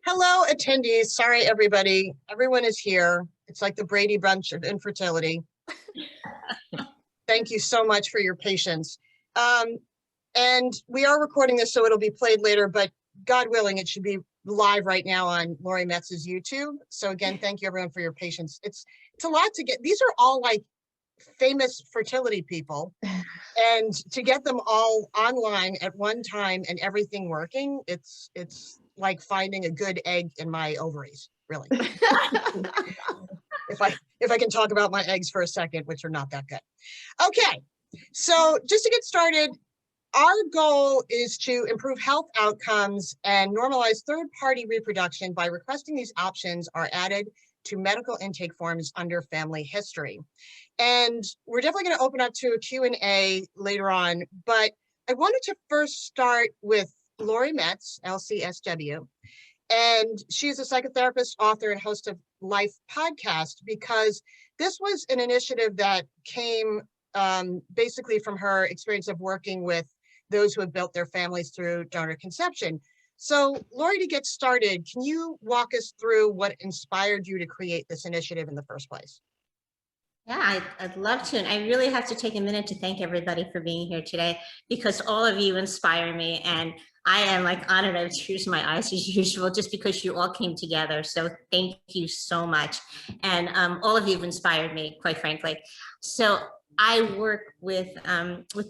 Hello, attendees. Sorry, everybody. Everyone is here. It's like the Brady Bunch of infertility. Thank you so much for your patience. And we are recording this, so it'll be played later, but God willing, it should be live right now on Lori Metz's YouTube. So again, thank you everyone for your patience. It's a lot to get. These are all like famous fertility people. And to get them all online at one time and everything working, it's like finding a good egg in my ovaries, really. if I can talk about my eggs for a second, which are not that good. Okay, so just to get started, our goal is to improve health outcomes and normalize third-party reproduction by requesting these options are added to medical intake forms under family history. And we're definitely going to open up to a Q&A later on, but I wanted to first start with Lori Metz, LCSW, and she's a psychotherapist, author, and host of Life podcast, because this was an initiative that came basically from her experience of working with those who have built their families through donor conception. So Lori, to get started, can you walk us through what inspired you to create this initiative in the first place? Yeah, I'd love to. And I really have to take a minute to thank everybody for being here today, because all of you inspire me. And I am like honored. I have tears in my eyes as usual, just because you all came together. So thank you so much. And all of you have inspired me, quite frankly. So I work with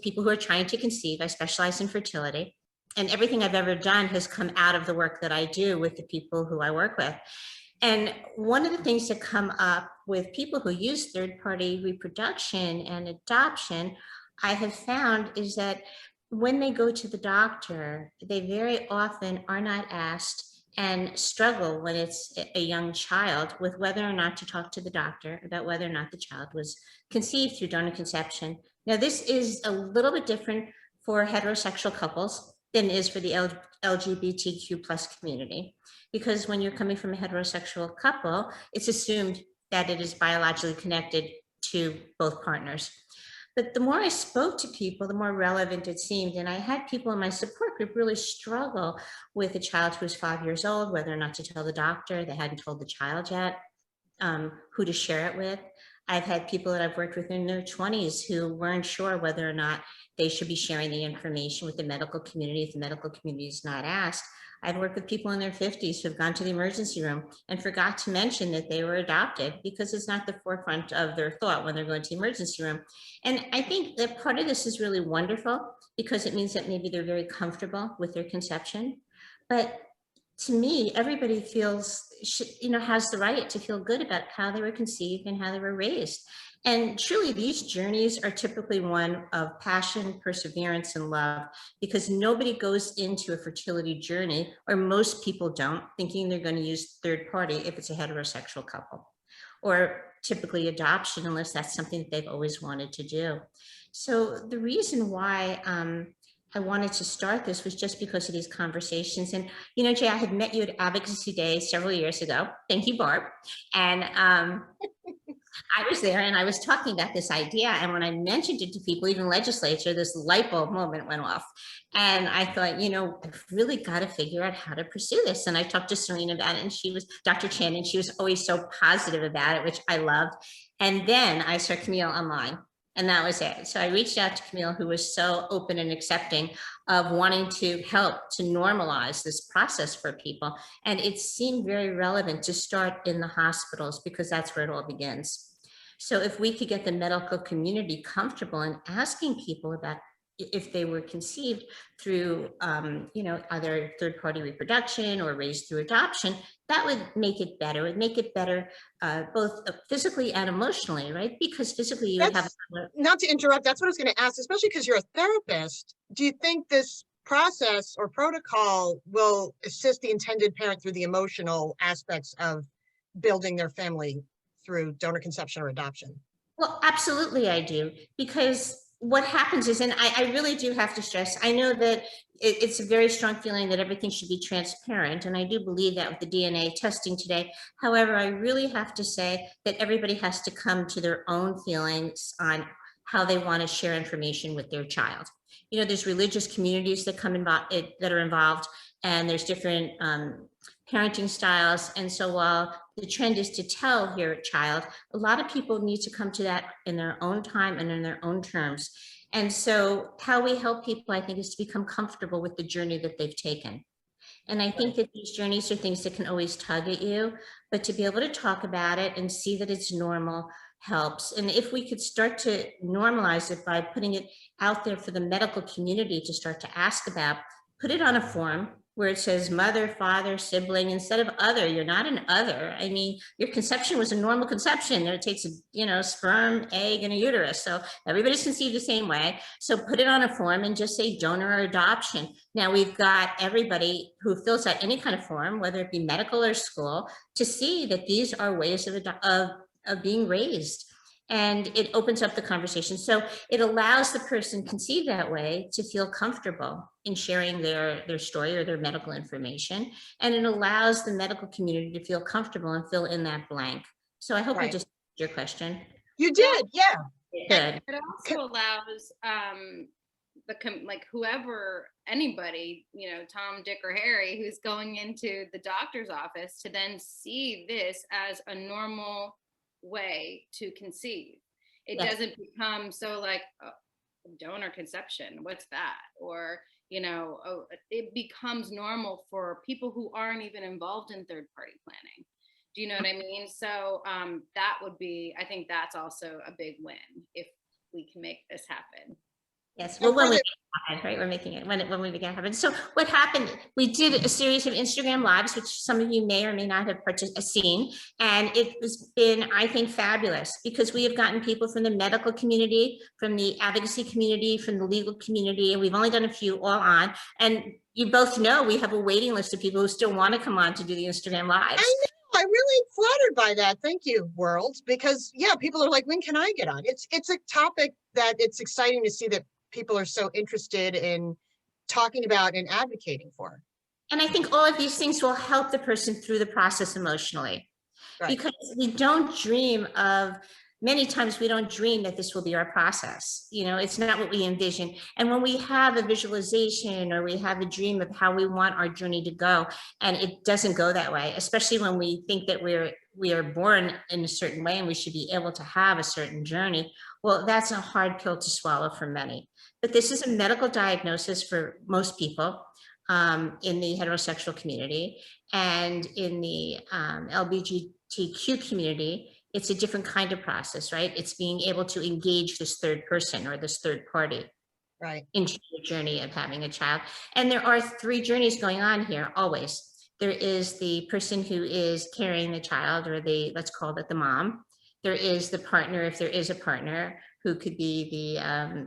people who are trying to conceive. I specialize in fertility. And everything I've ever done has come out of the work that I do with the people who I work with. And one of the things that come up with people who use third-party reproduction and adoption, I have found, is that when they go to the doctor, they very often are not asked and struggle when it's a young child with whether or not to talk to the doctor about whether or not the child was conceived through donor conception. Now, this is a little bit different for heterosexual couples than it is for the LGBTQ plus community. Because when you're coming from a heterosexual couple, it's assumed that it is biologically connected to both partners. But the more I spoke to people, the more relevant it seemed. And I had people in my support group really struggle with a child who was 5 years old, whether or not to tell the doctor. They hadn't told the child yet, who to share it with. I've had people that I've worked with in their 20s who weren't sure whether or not they should be sharing the information with the medical community if the medical community is not asked. I've worked with people in their 50s who have gone to the emergency room and forgot to mention that they were adopted, because it's not the forefront of their thought when they're going to the emergency room. And I think that part of this is really wonderful, because it means that maybe they're very comfortable with their conception. But to me, everybody feels, has the right to feel good about how they were conceived and how they were raised. And truly, these journeys are typically one of passion, perseverance, and love, because nobody goes into a fertility journey, or most people don't, thinking they're going to use third party if it's a heterosexual couple, or typically adoption, unless that's something that they've always wanted to do. So the reason why I wanted to start this was just because of these conversations. And, Jay, I had met you at Advocacy Day several years ago. Thank you, Barb. And I was there and I was talking about this idea. And when I mentioned it to people, even legislature, this light bulb moment went off. And I thought, I've really got to figure out how to pursue this. And I talked to Serena about it, and she was Dr. Chen, and she was always so positive about it, which I loved. And then I saw Camille online. And that was it. So I reached out to Camille, who was so open and accepting of wanting to help to normalize this process for people. And it seemed very relevant to start in the hospitals, because that's where it all begins. So if we could get the medical community comfortable in asking people about if they were conceived through, either third-party reproduction or raised through adoption, that would make it better. It would make it better both physically and emotionally, right? Because physically you would have... Not to interrupt, that's what I was going to ask, especially because you're a therapist. Do you think this process or protocol will assist the intended parent through the emotional aspects of building their family through donor conception or adoption? Well, absolutely I do, because what happens is, and I really do have to stress, I know that it's a very strong feeling that everything should be transparent, and I do believe that with the DNA testing today. However, I really have to say that everybody has to come to their own feelings on how they want to share information with their child. you know, there's religious communities that that are involved, and there's different parenting styles. And so while the trend is to tell your child, a lot of people need to come to that in their own time and in their own terms. And so how we help people, I think, is to become comfortable with the journey that they've taken. And I think that these journeys are things that can always tug at you, but to be able to talk about it and see that it's normal helps. And if we could start to normalize it by putting it out there for the medical community to start to ask about, put it on a form where it says mother, father, sibling, instead of other. You're not an other. I mean, your conception was a normal conception. It takes a, you know, sperm, egg, and a uterus. So everybody's conceived the same way. So put it on a form and just say donor or adoption. Now we've got everybody who fills out any kind of form, whether it be medical or school, to see that these are ways of being raised. And it opens up the conversation. So it allows the person conceived that way to feel comfortable in sharing their story or their medical information. And it allows the medical community to feel comfortable and fill in that blank. So I hope I just answered your question. You did, yeah. Good. It also allows like whoever, anybody, you know, Tom, Dick, or Harry, who's going into the doctor's office to then see this as a normal way to conceive. It doesn't become so like donor conception, what's that? Or, you know, it becomes normal for people who aren't even involved in third party planning. Do you know what I mean? So that would be, I think that's also a big win if we can make this happen. Yes, well, when we make it happen, right? We're making it when we make it happen. So what happened, we did a series of Instagram lives, which some of you may or may not have seen. And it has been, I think, fabulous because we have gotten people from the medical community, from the advocacy community, from the legal community, and we've only done a few all on. And you both know we have a waiting list of people who still want to come on to do the Instagram lives. I know. I'm really flattered by that. Thank you, world. Because yeah, people are like, when can I get on? It's a topic that it's exciting to see that people are so interested in talking about and advocating for. And I think all of these things will help the person through the process emotionally. Right. Because we don't dream of, many times we don't dream that this will be our process. You know, it's not what we envision. And when we have a visualization or we have a dream of how we want our journey to go, and it doesn't go that way, especially when we think that we are born in a certain way and we should be able to have a certain journey, well, that's a hard pill to swallow for many. But this is a medical diagnosis for most people in the heterosexual community, and in the LGBTQ community, it's a different kind of process, right? It's being able to engage this third person or this third party into the journey of having a child. And there are three journeys going on here always. There is the person who is carrying the child, or let's call it the mom. There is the partner, if there is a partner, who could be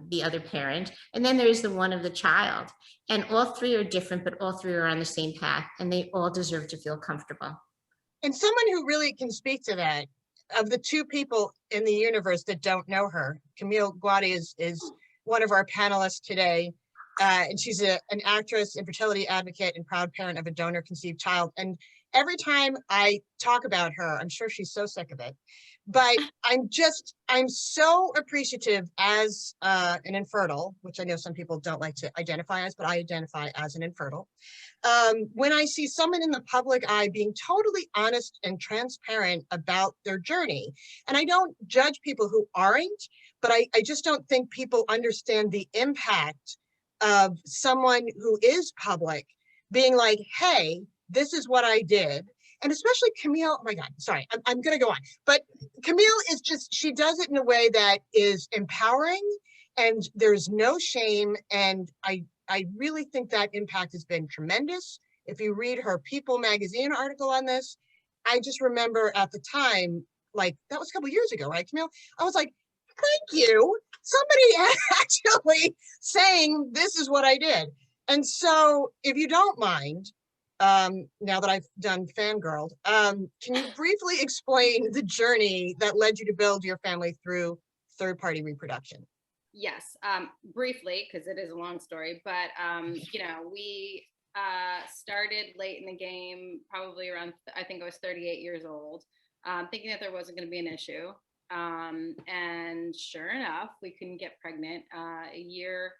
the other parent. And then there is the one of the child. And all three are different, but all three are on the same path, and they all deserve to feel comfortable. And someone who really can speak to that, of the two people in the universe that don't know her, Camille Guaty is one of our panelists today. And she's an actress, infertility advocate, and proud parent of a donor conceived child. And every time I talk about her, I'm sure she's so sick of it, but I'm so appreciative as an infertile, which I know some people don't like to identify as, but I identify as an infertile. When I see someone in the public eye being totally honest and transparent about their journey, and I don't judge people who aren't, but I just don't think people understand the impact of someone who is public being like, hey, this is what I did. And especially Camille, oh my God, sorry, I'm gonna go on. But Camille is just, she does it in a way that is empowering, and there's no shame. And I really think that impact has been tremendous. If you read her People magazine article on this, I just remember at the time, like that was a couple years ago, right, Camille? I was like, thank you. Somebody actually saying this is what I did. And so if you don't mind, now that I've done fangirled, can you briefly explain the journey that led you to build your family through third-party reproduction? Yes, briefly, because it is a long story, but you know, we started late in the game, probably around, I think I was 38 years old, thinking that there wasn't going to be an issue. And sure enough, we couldn't get pregnant. A year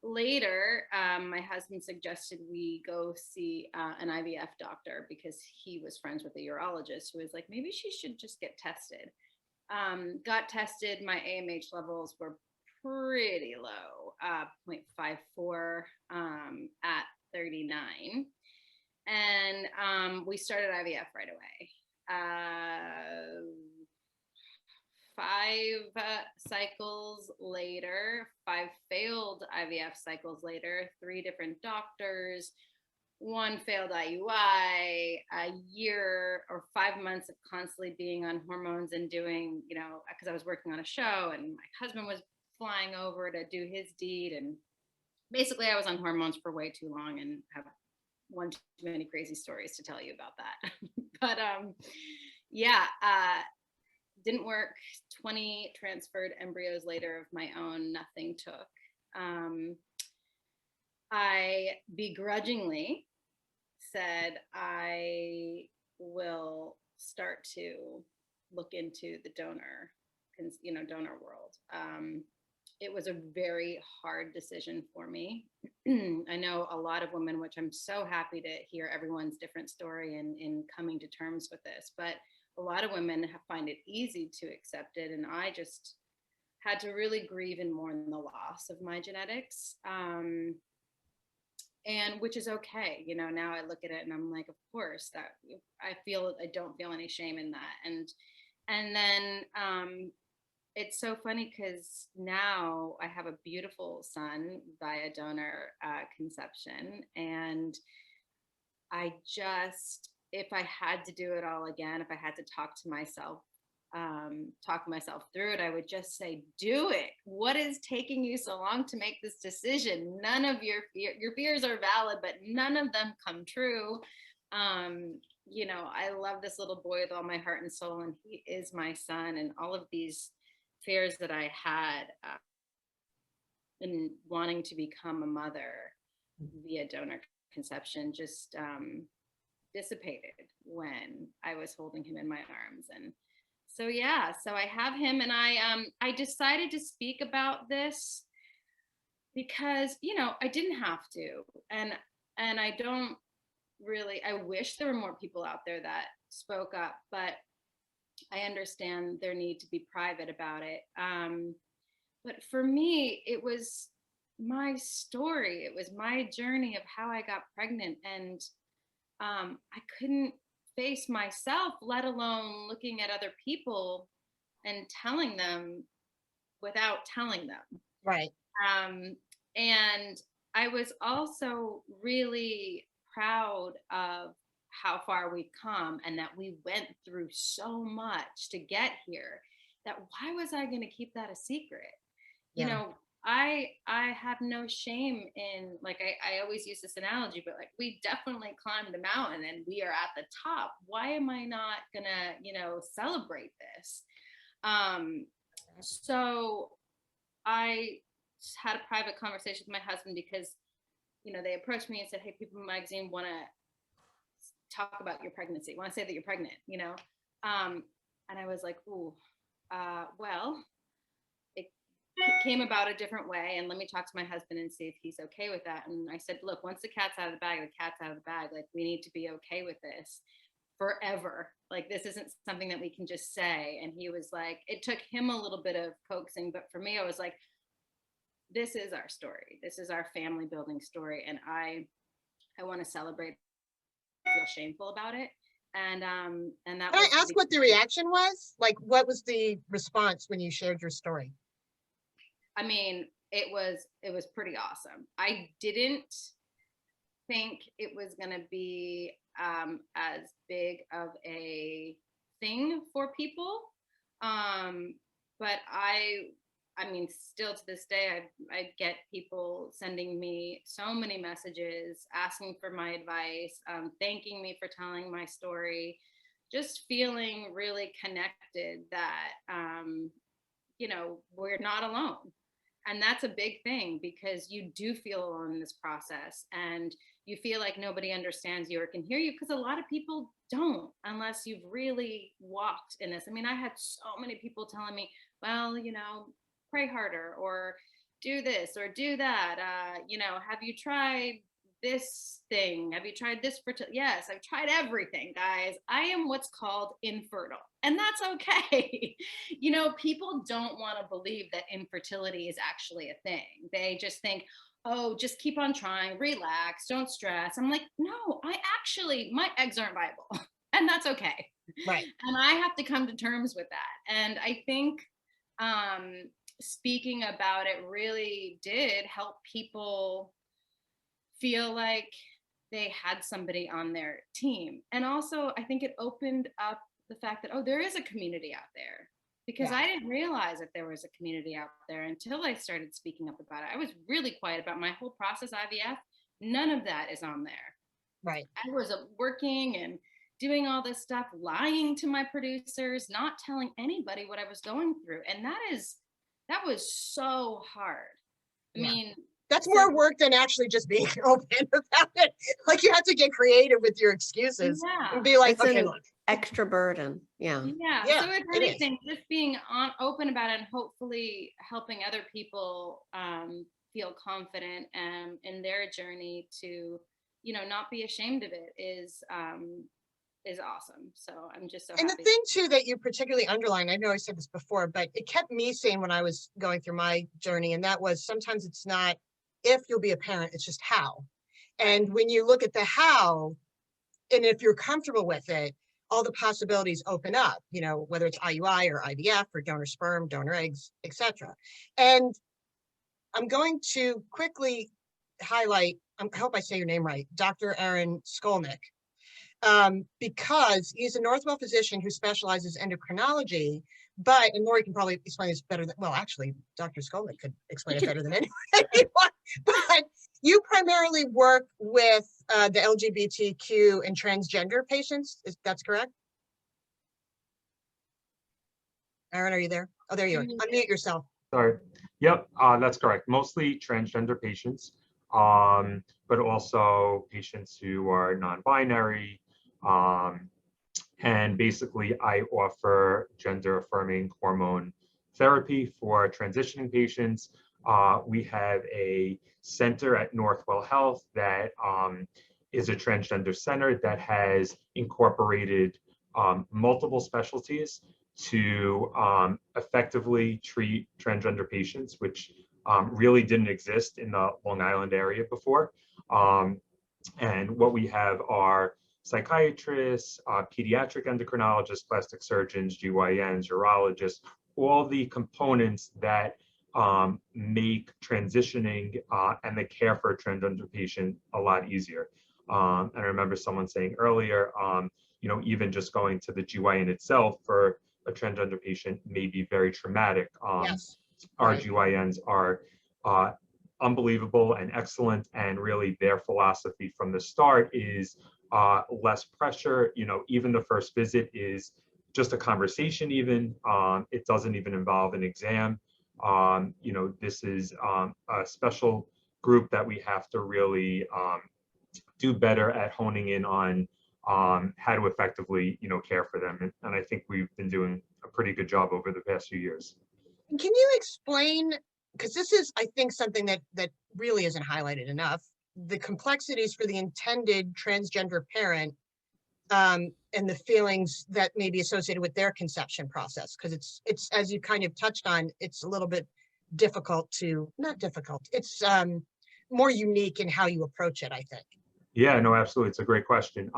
later, my husband suggested we go see an IVF doctor because he was friends with a urologist who was like, maybe she should just get tested. Got tested. My AMH levels were pretty low, 0.54 at 39. And we started IVF right away. 5 cycles later, 5 failed IVF cycles later, 3 different doctors, 1 failed IUI, a year or 5 months of constantly being on hormones and doing, you know, because I was working on a show and my husband was flying over to do his deed. And basically I was on hormones for way too long and have one too many crazy stories to tell you about that. But yeah, didn't work. 20 transferred embryos later of my own, nothing took. I begrudgingly said I will start to look into the donor world. It was a very hard decision for me. I know a lot of women, which I'm so happy to hear everyone's different story in coming to terms with this, but a lot of women find it easy to accept it. And I just had to really grieve and mourn the loss of my genetics. And which is okay. You know, now I look at it and I'm like, of course, that I don't feel any shame in that. And then it's so funny because now I have a beautiful son via donor conception. And I just, if I had to do it all again, if I had to talk myself through it, I would just say, do it. What is taking you so long to make this decision? None of your fears are valid, but none of them come true. You know, I love this little boy with all my heart and soul, and he is my son. And all of these fears that I had in wanting to become a mother via donor conception just dissipated when I was holding him in my arms. And so yeah, so I have him, and I decided to speak about this because, you know, I didn't have to, and I don't really, I wish there were more people out there that spoke up, but I understand their need to be private about it. But for me, it was my story. It was my journey of how I got pregnant, and I couldn't face myself, let alone looking at other people and telling them without telling them. Right. And I was also really proud of how far we've come and that we went through so much to get here, that why was I going to keep that a secret? Yeah. You know, I have no shame in, like, I always use this analogy, but like, we definitely climbed a mountain and we are at the top. Why am I not gonna, you know, celebrate this? So I had a private conversation with my husband because, you know, they approached me and said, hey, People Magazine want to talk about your pregnancy, want to say that you're pregnant, you know? And I was like, ooh, well, it came about a different way, and let me talk to my husband and see if he's okay with that. And I said, look, once the cat's out of the bag, the cat's out of the bag. Like, we need to be okay with this forever. Like, this isn't something that we can just say. And he was like, it took him a little bit of coaxing, but for me, I was like, this is our story. This is our family building story. And I want to celebrate. I feel shameful about it. And that Can I ask what the reaction was? Like, what was the response when you shared your story? I mean, it was pretty awesome. I didn't think it was going to be as big of a thing for people. But I mean, still to this day, I get people sending me so many messages, asking for my advice, thanking me for telling my story, just feeling really connected that, you know, we're not alone. And that's a big thing, because you do feel alone in this process, and you feel like nobody understands you or can hear you, because a lot of people don't, unless you've really walked in this. I mean, I had so many people telling me, well, you know, pray harder, or, do this or do that. You know, have you tried this thing? Have you tried this fertility? Yes, I've tried everything, guys. I am what's called infertile, and that's okay. You know, people don't want to believe that infertility is actually a thing. They just think, oh, just keep on trying, relax, don't stress. I'm like, no, my eggs aren't viable, and that's okay. Right. And I have to come to terms with that. And I think speaking about it really did help people feel like they had somebody on their team. And also, I think it opened up the fact that, oh, there is a community out there. Because Yeah. I didn't realize that there was a community out there until I started speaking up about it. I was really quiet about my whole process, IVF. None of that is on there. Right. I was working and doing all this stuff, lying to my producers, not telling anybody what I was going through. And that was so hard. I Yeah. mean, That's more work than actually just being open about it. Like, you have to get creative with your excuses and be like, It's okay, an look. extra burden. Yeah. Yeah. Yeah, So if it is. anything, just being open about it and hopefully helping other people feel confident in their journey to, you know, not be ashamed of it is awesome. So I'm just so And happy. the thing too that you particularly underline, I know I said this before, but it kept me sane when I was going through my journey, and that was sometimes it's not if you'll be a parent, it's just how. And when you look at the how, and if you're comfortable with it, all the possibilities open up, you know, whether it's IUI or IVF or donor sperm, donor eggs, etc. And I'm going to quickly highlight, I hope I say your name right, Dr. Aren Skolnick, because he's a Northwell physician who specializes in endocrinology, and Lori can probably explain this better than, well, actually, Dr. Skolnick could explain it better than anyone, but you primarily work with the LGBTQ and transgender patients, that's correct? Aren, are you there? Oh, there you are. Unmute yourself. Sorry. Yep, that's correct. Mostly transgender patients, but also patients who are non-binary. And basically, I offer gender-affirming hormone therapy for transitioning patients. We have a center at Northwell Health that is a transgender center that has incorporated multiple specialties to effectively treat transgender patients, which really didn't exist in the Long Island area before. And what we have are psychiatrists, pediatric endocrinologists, plastic surgeons, GYNs, urologists, all the components that make transitioning and the care for a transgender patient a lot easier. And I remember someone saying earlier, you know, even just going to the GYN itself for a transgender patient may be very traumatic. Yes. Our Right. GYNs are unbelievable and excellent, and really their philosophy from the start is less pressure. You know, even the first visit is just a conversation. Even it doesn't even involve an exam. You know, this is a special group that we have to really do better at honing in on how to effectively, you know, care for them. And I think we've been doing a pretty good job over the past few years. Can you explain, because this is, I think, something that really isn't highlighted enough, the complexities for the intended transgender parent and the feelings that may be associated with their conception process, because it's as you kind of touched on, it's a little bit difficult to, not difficult, it's more unique in how you approach it, I think. Yeah, no, absolutely. It's a great question.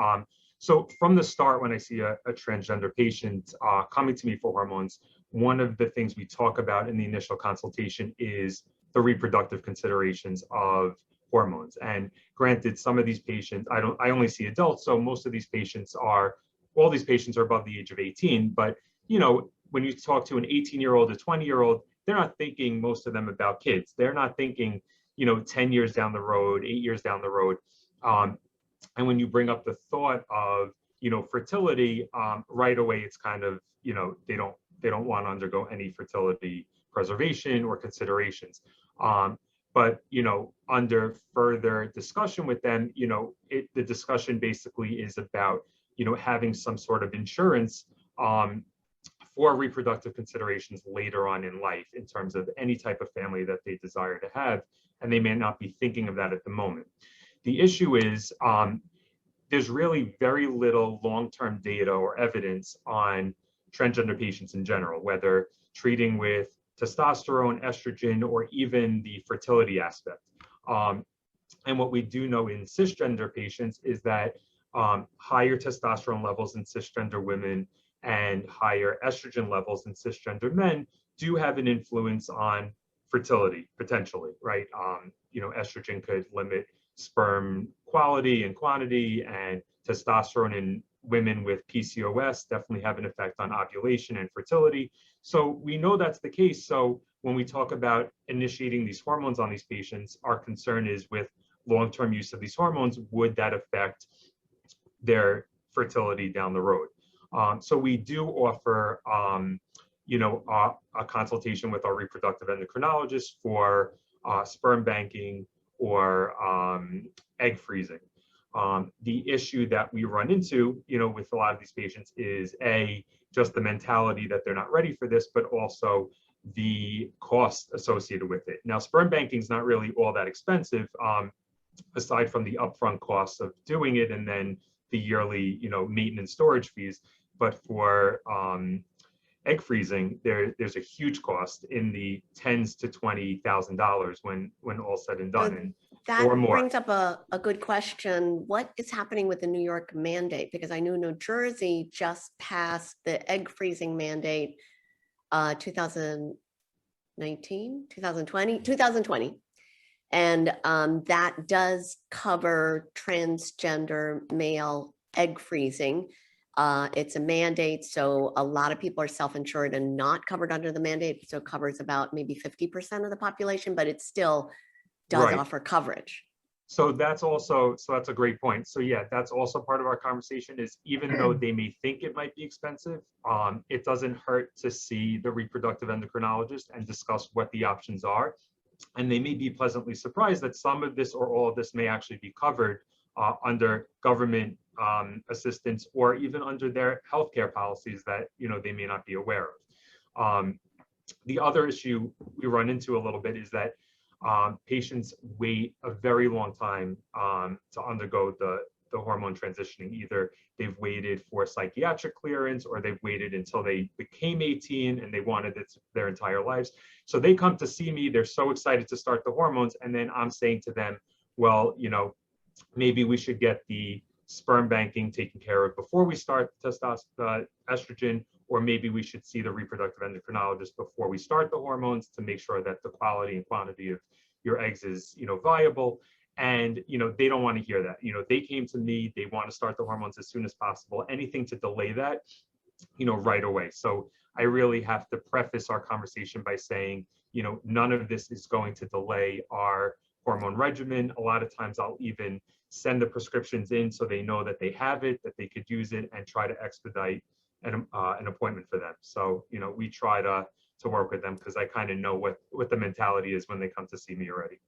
So from the start, when I see a transgender patient coming to me for hormones, one of the things we talk about in the initial consultation is the reproductive considerations of hormones. And granted, some of these patients, I only see adults, so most of these patients are, all these patients are above the age of 18. But, you know, when you talk to an 18-year-old, a 20-year-old, they're not thinking, most of them, about kids. They're not thinking, you know, 10 years down the road, 8 years down the road. And when you bring up the thought of, you know, fertility, right away, it's kind of, you know, they don't want to undergo any fertility preservation or considerations. But, you know, under further discussion with them, you know, the discussion basically is about, you know, having some sort of insurance for reproductive considerations later on in life in terms of any type of family that they desire to have, and they may not be thinking of that at the moment. The issue is there's really very little long-term data or evidence on transgender patients in general, whether treating with testosterone, estrogen, or even the fertility aspect. And what we do know in cisgender patients is that higher testosterone levels in cisgender women and higher estrogen levels in cisgender men do have an influence on fertility, potentially, right? Estrogen could limit sperm quality and quantity, and testosterone in women with PCOS definitely have an effect on ovulation and fertility. So we know that's the case. So when we talk about initiating these hormones on these patients, our concern is with long-term use of these hormones, would that affect their fertility down the road? So we do offer, a consultation with our reproductive endocrinologist for sperm banking or egg freezing. The issue that we run into, with a lot of these patients is just the mentality that they're not ready for this, but also the cost associated with it. Now, sperm banking is not really all that expensive, aside from the upfront costs of doing it and then the yearly, maintenance storage fees. But for egg freezing, there's a huge cost in the tens to $20,000 when all said and done. And that or more. brings up a good question. What is happening with the New York mandate? Because I know New Jersey just passed the egg freezing mandate 2020. And that does cover transgender male egg freezing. It's a mandate, so a lot of people are self-insured and not covered under the mandate. So it covers about maybe 50% of the population, but it still does Right. offer coverage. So that's a great point. So yeah, that's also part of our conversation is even though they may think it might be expensive, it doesn't hurt to see the reproductive endocrinologist and discuss what the options are. And they may be pleasantly surprised that some of this or all of this may actually be covered under government assistance or even under their healthcare policies that they may not be aware of. The other issue we run into a little bit is that patients wait a very long time to undergo the hormone transitioning. Either they've waited for psychiatric clearance or they've waited until they became 18 and they wanted it their entire lives. So they come to see me, they're so excited to start the hormones, and then I'm saying to them, well, maybe we should get the sperm banking taken care of before we start testosterone, estrogen, or maybe we should see the reproductive endocrinologist before we start the hormones to make sure that the quality and quantity of your eggs is, viable. And, they don't want to hear that. They came to me, they want to start the hormones as soon as possible. Anything to delay that, right away. So I really have to preface our conversation by saying, none of this is going to delay our hormone regimen. A lot of times I'll even send the prescriptions in so they know that they have it, that they could use it, and try to expedite an appointment for them. So, we try to work with them because I kind of know what the mentality is when they come to see me already.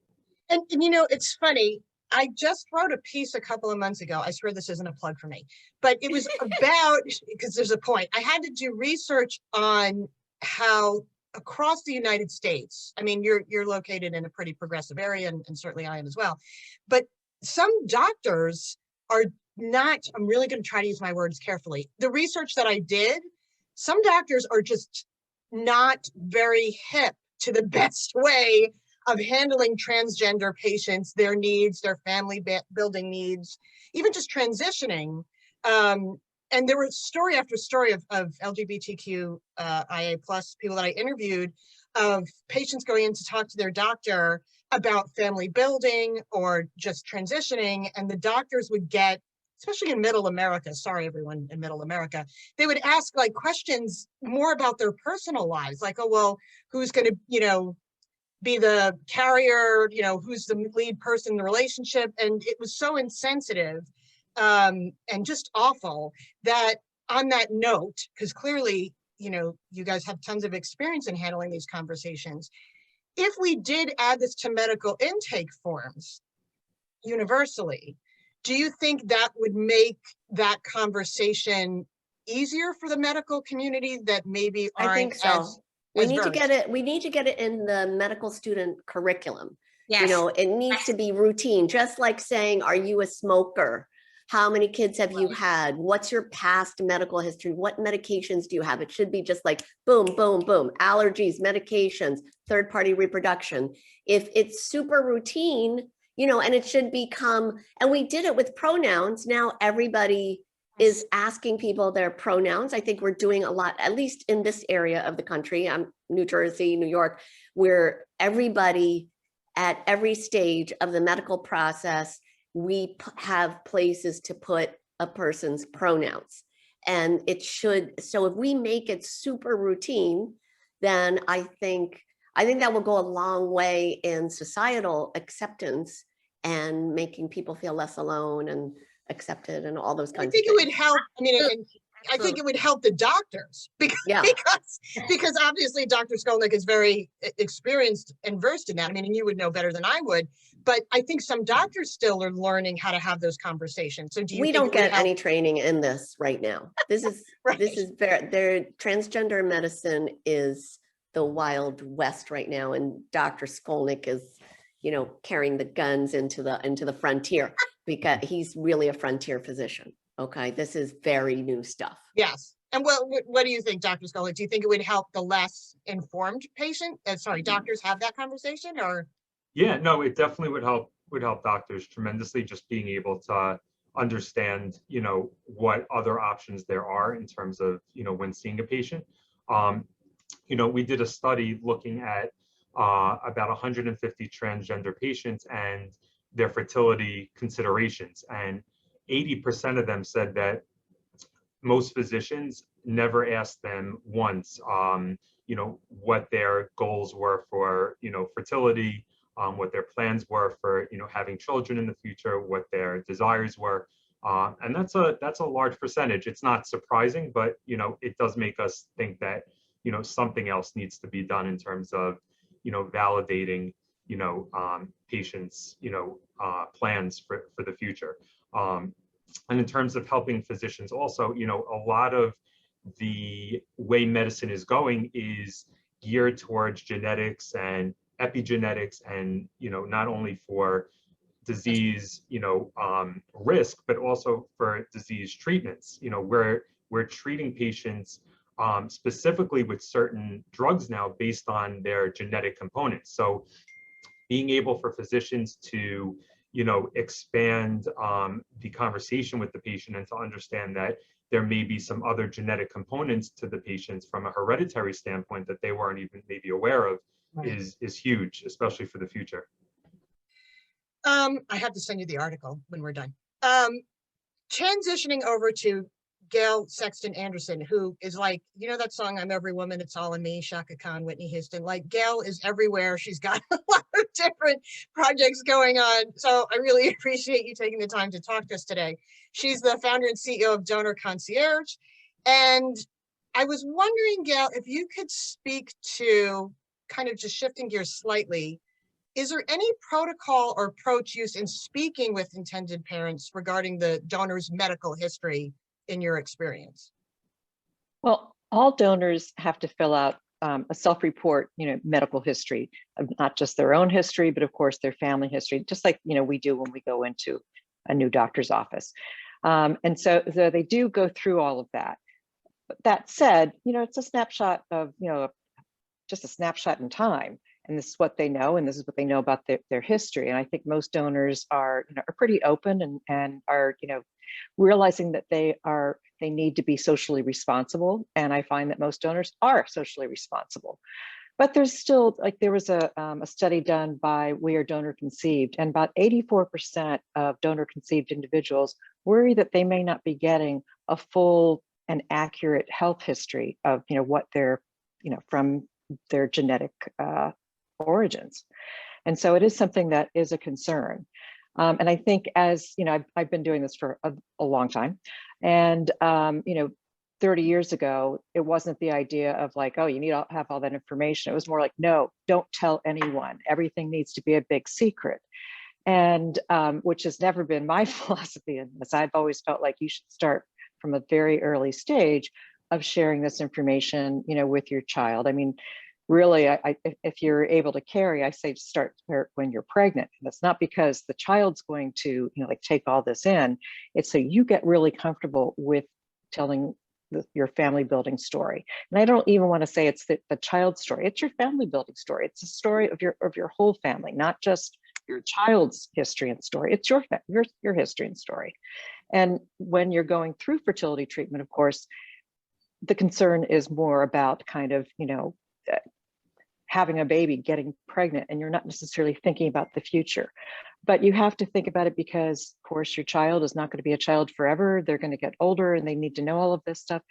And it's funny. I just wrote a piece a couple of months ago. I swear this isn't a plug for me, but it was about, because there's a point. I had to do research on how across the United States, I mean, you're located in a pretty progressive area, and certainly I am as well, but some doctors are not, I'm really going to try to use my words carefully. The research that I did, some doctors are just not very hip to the best way of handling transgender patients, their needs, their family building needs, even just transitioning. And there was story after story of LGBTQIA plus people that I interviewed of patients going in to talk to their doctor about family building or just transitioning, and the doctors would get, especially in middle America, sorry everyone in middle America, they would ask like questions more about their personal lives, like, oh, well, who's going to, be the carrier, who's the lead person in the relationship. And it was so insensitive and just awful that on that note, because clearly, you guys have tons of experience in handling these conversations. If we did add this to medical intake forms universally, do you think that would make that conversation easier for the medical community that maybe I think aren't so. as We need to get versed? it, we need to get it in the medical student curriculum. You Yes. know, it needs to be routine, just like saying, are you a smoker? How many kids have you Right. had? What's your past medical history? What medications do you have? It should be just like boom, boom, boom, allergies, medications, third-party reproduction. If it's super routine, you know, and it should become, and we did it with pronouns. Now everybody is asking people their pronouns. I think we're doing a lot, at least in this area of the country. I'm New Jersey, New York, where everybody at every stage of the medical process, we have places to put a person's pronouns. And it should, so if we make it super routine, then I think that will go a long way in societal acceptance and making people feel less alone and accepted and all those I kinds of think it things. would help. I mean, and I think it would help the doctors because, Yeah. because obviously Dr. Skolnick is very experienced and versed in that. I mean, and you would know better than I would, but I think some doctors still are learning how to have those conversations. So do you We think don't it would get help? any training in this right now. This is Right. this is very, their transgender medicine is the Wild West right now, and Dr. Skolnick is, you know, carrying the guns into the frontier because he's really a frontier physician. Okay, this is very new stuff. Yes. And what do you think, Dr. Skolnick? Do you think it would help the less informed patient? Sorry, doctors have that conversation, or? Yeah, no, it definitely would help doctors tremendously, just being able to understand, you know, what other options there are in terms of, you know, when seeing a patient. You know, we did a study looking at about 150 transgender patients and their fertility considerations, and 80% of them said that most physicians never asked them once, you know, what their goals were for, you know, fertility, what their plans were for, you know, having children in the future, what their desires were. And that's a large percentage. It's not surprising, but, you know, it does make us think that, you know, something else needs to be done in terms of, you know, validating, you know, patients, you know, plans for the future. And in terms of helping physicians also, you know, a lot of the way medicine is going is geared towards genetics and epigenetics, and, you know, not only for disease, you know, risk, but also for disease treatments. You know, we're treating patients specifically with certain drugs now based on their genetic components. So being able for physicians to, you know, expand the conversation with the patient and to understand that there may be some other genetic components to the patients from a hereditary standpoint that they weren't even maybe aware of, Right. is huge, especially for the future. I have to send you the article when we're done. Transitioning over to Gail Sexton Anderson, who is like, you know, that song, I'm Every Woman, It's All in Me, Shaka Khan, Whitney Houston. Like, Gail is everywhere. She's got a lot of different projects going on. So I really appreciate you taking the time to talk to us today. She's the founder and CEO of Donor Concierge. And I was wondering, Gail, if you could speak to, kind of just shifting gears slightly, is there any protocol or approach used in speaking with intended parents regarding the donor's medical history in your experience? Well, all donors have to fill out a self-report, you know, medical history of not just their own history, but of course their family history, just like, you know, we do when we go into a new doctor's office. And so they do go through all of that. But that said, you know, it's a snapshot of, you know, just a snapshot in time. And this is what they know, and this is what they know about their history. And I think most donors are, you know, are pretty open and are, you know, realizing that they need to be socially responsible. And I find that most donors are socially responsible. But there's still, like, there was a study done by We Are Donor Conceived, and about 84% of donor conceived individuals worry that they may not be getting a full and accurate health history of, you know, what they're, you know, from their genetic origins. And so it is something that is a concern. And I think, as you know, I've been doing this for a long time, and you know, 30 years ago, it wasn't the idea of like, oh, you need to have all that information. It was more like, no, don't tell anyone. Everything needs to be a big secret. And which has never been my philosophy in this. I've always felt like you should start from a very early stage of sharing this information, with your child. I mean, really, if you're able to carry, I say start when you're pregnant. And it's not because the child's going to, like take all this in. It's so you get really comfortable with telling your family building story. And I don't even want to say it's the child's story. It's your family building story. It's a story of your whole family, not just your child's history and story. It's your history and story. And when you're going through fertility treatment, of course, the concern is more about kind of, having a baby, getting pregnant, and you're not necessarily thinking about the future. But you have to think about it because, of course, your child is not going to be a child forever. They're going to get older and they need to know all of this stuff.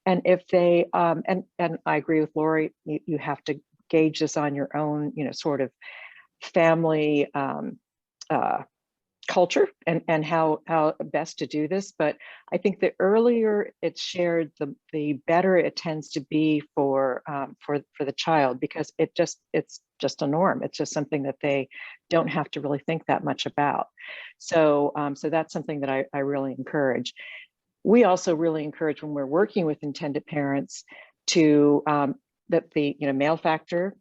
And if they, and I agree with Lori, you have to gauge this on your own, sort of family culture and how best to do this. But I think the earlier it's shared, the better it tends to be for the child, because it's just a norm. It's just something that they don't have to really think that much about. So so that's something that I really encourage. We also really encourage, when we're working with intended parents, to that the male factor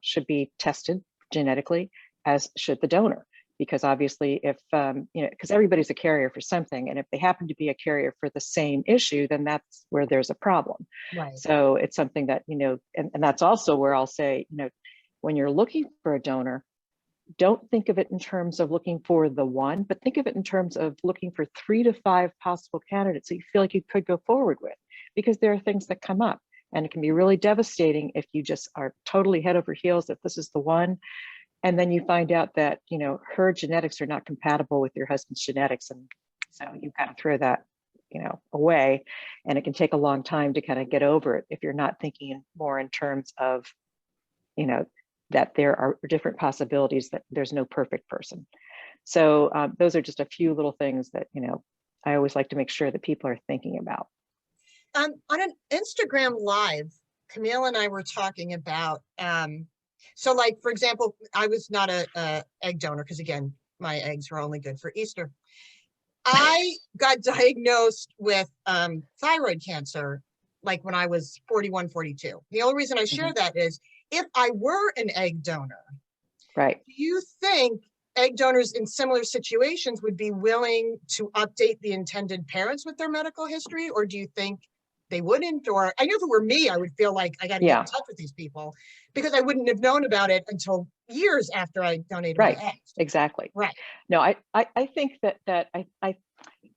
should be tested genetically, as should the donor. Because obviously, if because everybody's a carrier for something, and if they happen to be a carrier for the same issue, then that's where there's a problem. Right. So it's something that, and that's also where I'll say, when you're looking for a donor, don't think of it in terms of looking for the one, but think of it in terms of looking for 3 to 5 possible candidates that you feel like you could go forward with, because there are things that come up, and it can be really devastating if you just are totally head over heels that this is the one. And then you find out that, her genetics are not compatible with your husband's genetics. And so you kind of throw that, away. And it can take a long time to kind of get over it if you're not thinking more in terms of, that there are different possibilities, that there's no perfect person. So those are just a few little things that, I always like to make sure that people are thinking about. On an Instagram Live, Camille and I were talking about, so like, for example, I was not a egg donor because, again, my eggs were only good for Easter. I got diagnosed with thyroid cancer, like when I was 41, 42. The only reason I share that is, if I were an egg donor, right? Do you think egg donors in similar situations would be willing to update the intended parents with their medical history, or do you think they wouldn't? Or I know if it were me, I would feel like I got to get in touch with these people, because I wouldn't have known about it until years after I donated my eggs. Exactly. Right. No, I think that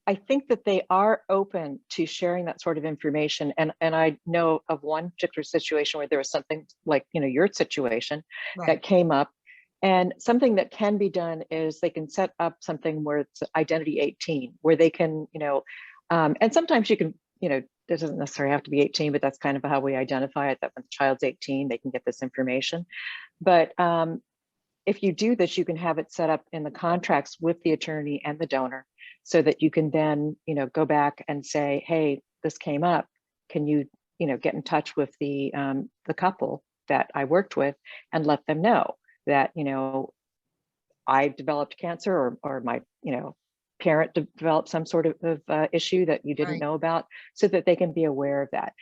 I think that they are open to sharing that sort of information. And I know of one particular situation where there was something like, your situation that came up. And something that can be done is they can set up something where it's identity 18, where they can, and sometimes you can, it doesn't necessarily have to be 18, but that's kind of how we identify it, that when the child's 18, they can get this information. But if you do this, you can have it set up in the contracts with the attorney and the donor, so that you can then, go back and say, hey, this came up. Can you, get in touch with the couple that I worked with and let them know that, I developed cancer, or my, parent developed some sort of issue that you didn't know about, so that they can be aware of that.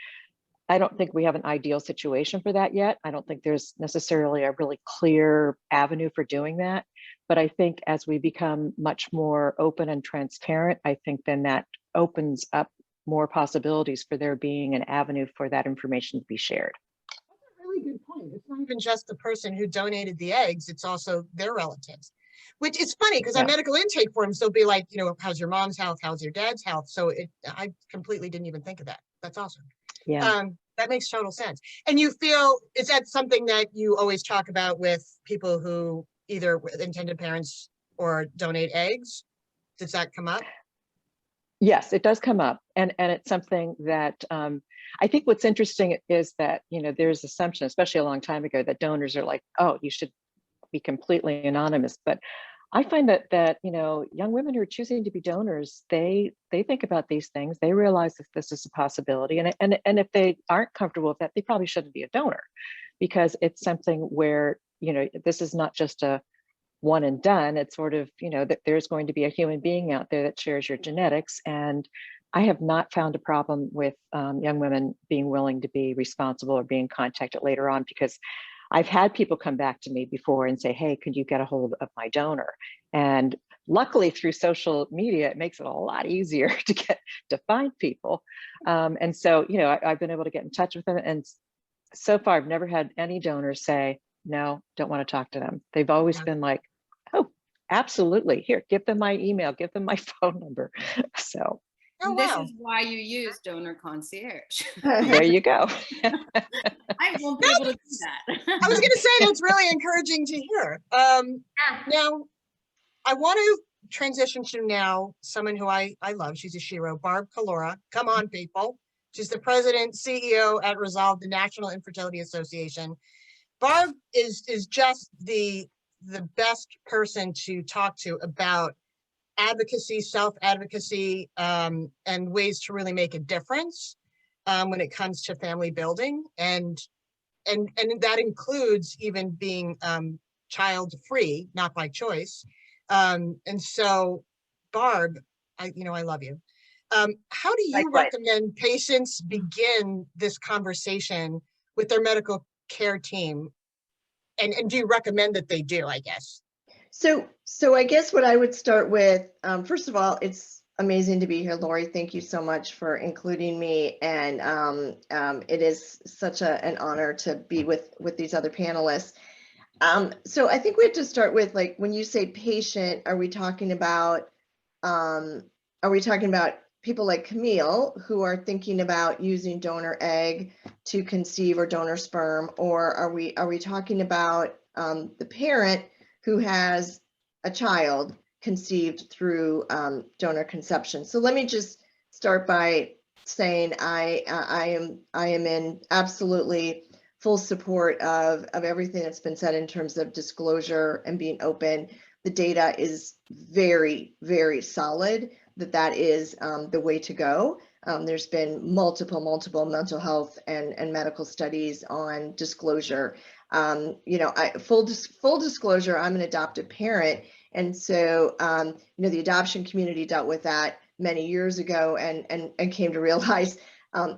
I don't think we have an ideal situation for that yet. I don't think there's necessarily a really clear avenue for doing that. But I think as we become much more open and transparent, I think then that opens up more possibilities for there being an avenue for that information to be shared. That's a really good point. It's not even just the person who donated the eggs, it's also their relatives. Which is funny, because on medical intake forms, they'll be like, how's your mom's health? How's your dad's health? So I completely didn't even think of that. That's awesome. Yeah. That makes total sense. And you feel, is that something that you always talk about with people who either intended parents or donate eggs? Does that come up? Yes, it does come up. And it's something that I think what's interesting is that, there's assumption, especially a long time ago, that donors are like, oh, you should be completely anonymous. But I find that young women who are choosing to be donors, they think about these things. They realize that this is a possibility, and if they aren't comfortable with that, they probably shouldn't be a donor, because it's something where this is not just a one and done. It's sort of that there's going to be a human being out there that shares your genetics, and I have not found a problem with young women being willing to be responsible or being contacted later on, because I've had people come back to me before and say, hey, could you get a hold of my donor? And luckily through social media, it makes it a lot easier to find people. And so, you know, I've been able to get in touch with them. And so far, I've never had any donors say, no, don't want to talk to them. They've always been like, oh, absolutely. Here, give them my email, give them my phone number. So. Oh, This wow. is why you use Donor Concierge. There you go. I won't be able to do that. I was going to say that's really encouraging to hear. Now, I want to transition to now someone who I love. She's a shero, Barb Collura. Come on, people. She's the president, CEO at Resolve, the National Infertility Association. Barb is just the best person to talk to about advocacy, self-advocacy, and ways to really make a difference when it comes to family building. And that includes even being child-free, not by choice. And so, Barb, I love you. How do you Likewise. recommend patients begin this conversation with their medical care team? And do you recommend that they do, I guess? So I guess what I would start with, first of all, it's amazing to be here, Lori. Thank you so much for including me. And it is such an honor to be with these other panelists. So I think we have to start with, like, when you say patient, are we talking about people like Camille who are thinking about using donor egg to conceive or donor sperm, or are we talking about the parent who has a child conceived through donor conception? So let me just start by saying I am in absolutely full support of everything that's been said in terms of disclosure and being open. The data is very, very solid that is the way to go. There's been multiple mental health and medical studies on disclosure. Full disclosure, I'm an adoptive parent. And so, the adoption community dealt with that many years ago and came to realize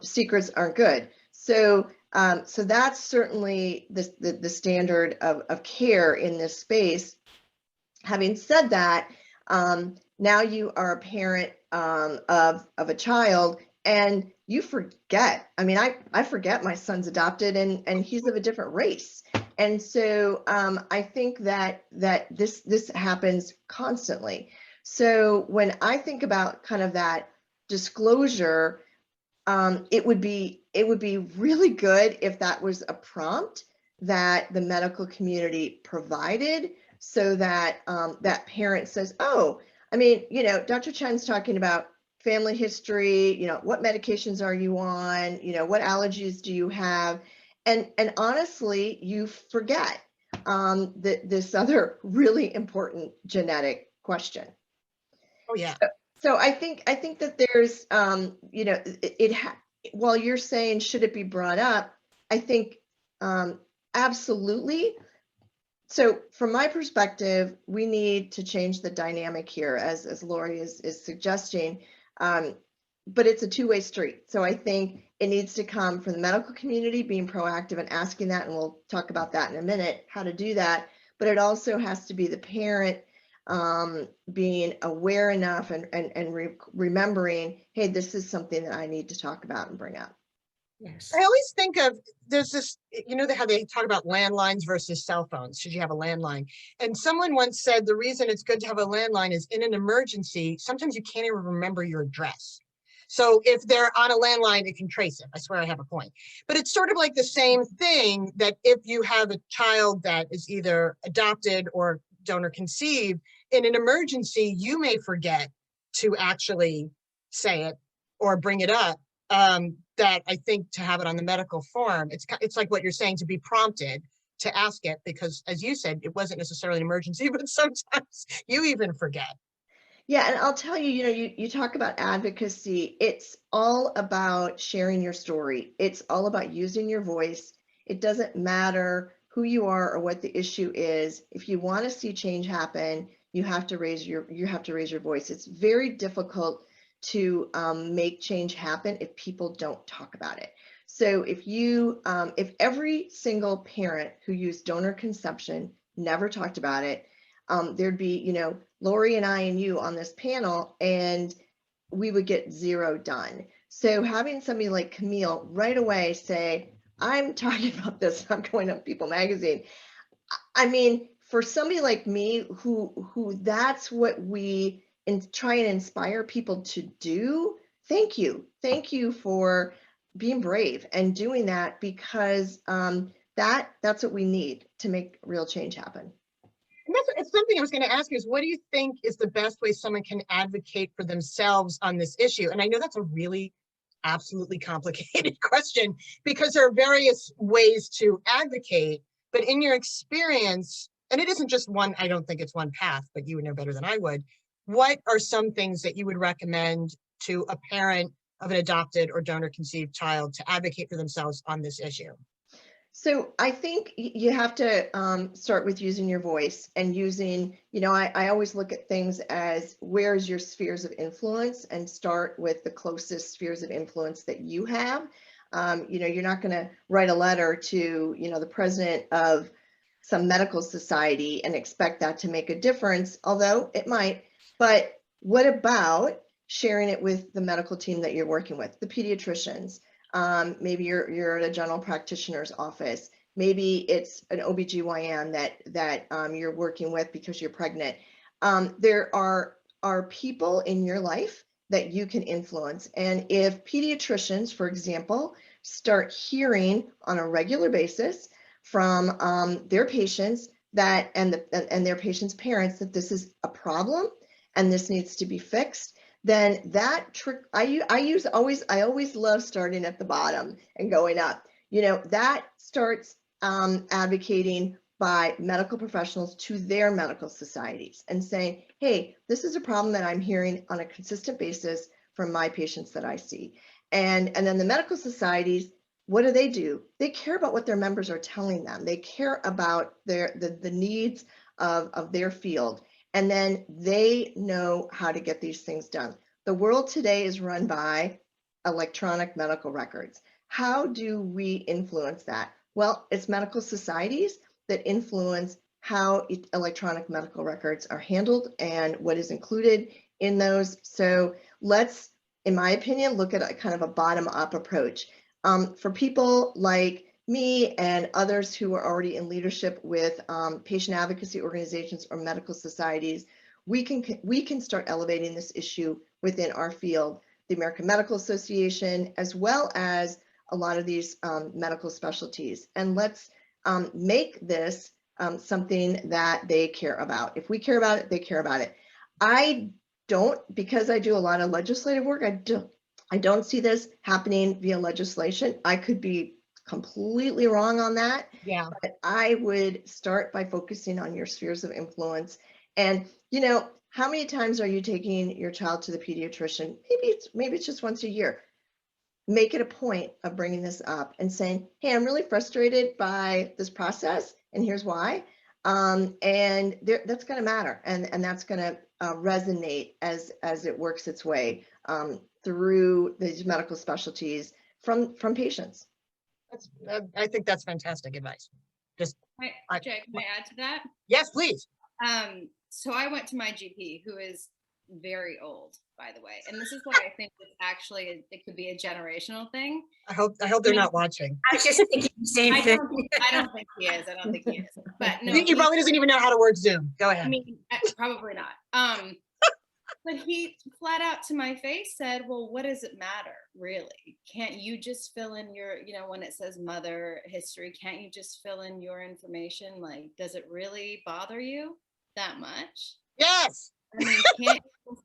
secrets aren't good. So that's certainly the standard of care in this space. Having said that, now you are a parent of a child, and you forget. I mean, I forget my son's adopted and he's of a different race. And so I think that this happens constantly. So when I think about kind of that disclosure, it would be really good if that was a prompt that the medical community provided, so that that parent says, oh, I mean, Dr. Chen's talking about family history, what medications are you on, what allergies do you have? And honestly, you forget this other really important genetic question. Oh, yeah. So I think that there's, while you're saying, should it be brought up? I think absolutely. So from my perspective, we need to change the dynamic here, as Lori is suggesting, but it's a two-way street. So I think it needs to come from the medical community being proactive and asking that, and we'll talk about that in a minute, how to do that. But it also has to be the parent being aware enough and remembering, hey, this is something that I need to talk about and bring up. Yes. I always think of, there's this, how they talk about landlines versus cell phones. Should you have a landline? And someone once said the reason it's good to have a landline is in an emergency, sometimes you can't even remember your address. So if they're on a landline, it can trace it. I swear I have a point. But it's sort of like the same thing, that if you have a child that is either adopted or donor conceived, in an emergency, you may forget to actually say it or bring it up. That I think to have it on the medical form, it's like what you're saying, to be prompted to ask it, because as you said, it wasn't necessarily an emergency, but sometimes you even forget. Yeah, and I'll tell you, you talk about advocacy. It's all about sharing your story. It's all about using your voice. It doesn't matter who you are or what the issue is. If you want to see change happen, you have to raise your voice. It's very difficult to make change happen if people don't talk about it. So if every single parent who used donor conception never talked about it, there'd be, you know, Lori and I and you on this panel, and we would get zero done. So having somebody like Camille right away say, I'm talking about this, I'm going on People Magazine. I mean, for somebody like me who that's what we try and inspire people to do, thank you. Thank you for being brave and doing that, because that's what we need to make real change happen. And it's something I was going to ask you is, what do you think is the best way someone can advocate for themselves on this issue? And I know that's a really absolutely complicated question, because there are various ways to advocate, but in your experience, and it isn't just one, I don't think it's one path, but you would know better than I would. What are some things that you would recommend to a parent of an adopted or donor conceived child to advocate for themselves on this issue? So I think you have to start with using your voice and using, you know, I always look at things as where's your spheres of influence, and start with the closest spheres of influence that you have. You know, you're not going to write a letter to, you know, the president of some medical society and expect that to make a difference, although it might. But what about sharing it with the medical team that you're working with, the pediatricians? Maybe you're at a general practitioner's office. Maybe it's an OBGYN that you're working with because you're pregnant. There are people in your life that you can influence. And if pediatricians, for example, start hearing on a regular basis from their patients and their patients' parents that this is a problem and this needs to be fixed, then that trick, I always love starting at the bottom and going up. You know, that starts advocating by medical professionals to their medical societies and saying, hey, this is a problem that I'm hearing on a consistent basis from my patients that I see. And then the medical societies, what do? They care about what their members are telling them. They care about the needs of their field. And then they know how to get these things done. The world today is run by electronic medical records. How do we influence that? Well, it's medical societies that influence how electronic medical records are handled and what is included in those. So let's, in my opinion, look at a kind of a bottom-up approach. For people like me and others who are already in leadership with patient advocacy organizations or medical societies, we can start elevating this issue within our field, the American Medical Association, as well as a lot of these medical specialties. And let's make this something that they care about. If we care about it, they care about it. I don't, because I do a lot of legislative work, I don't see this happening via legislation. I could be completely wrong on that. Yeah. But I would start by focusing on your spheres of influence. And, you know, how many times are you taking your child to the pediatrician? Maybe it's just once a year. Make it a point of bringing this up and saying, hey, I'm really frustrated by this process, and here's why. And that's going to matter, and that's going to resonate as it works its way through these medical specialties from patients. I think that's fantastic advice. Just Jay, can I add to that? Yes, please. So I went to my GP, who is very old, by the way, and this is why I think it's actually it could be a generational thing. I hope they're not watching. I was just thinking the same thing. I don't think he is. I don't think he is. But no, He probably doesn't even know how to work Zoom. Go ahead. I mean, probably not. But he flat out to my face said, well, what does it matter, really? Can't you just fill in your, you know, when it says mother history, can't you just fill in your information? Like, does it really bother you that much? Yes. I mean, can't you?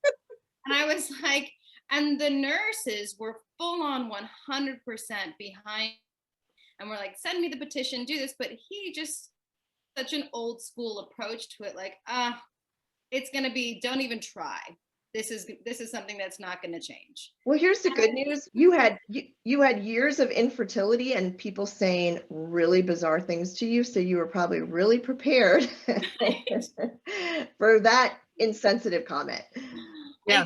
And I was like, and the nurses were full on 100% behind, and we're like, send me the petition, do this. But he just, such an old school approach to it, like, it's going to be, don't even try. This is something that's not going to change. Well, here's the good news. You had years of infertility and people saying really bizarre things to you. So you were probably really prepared for that insensitive comment. Yeah.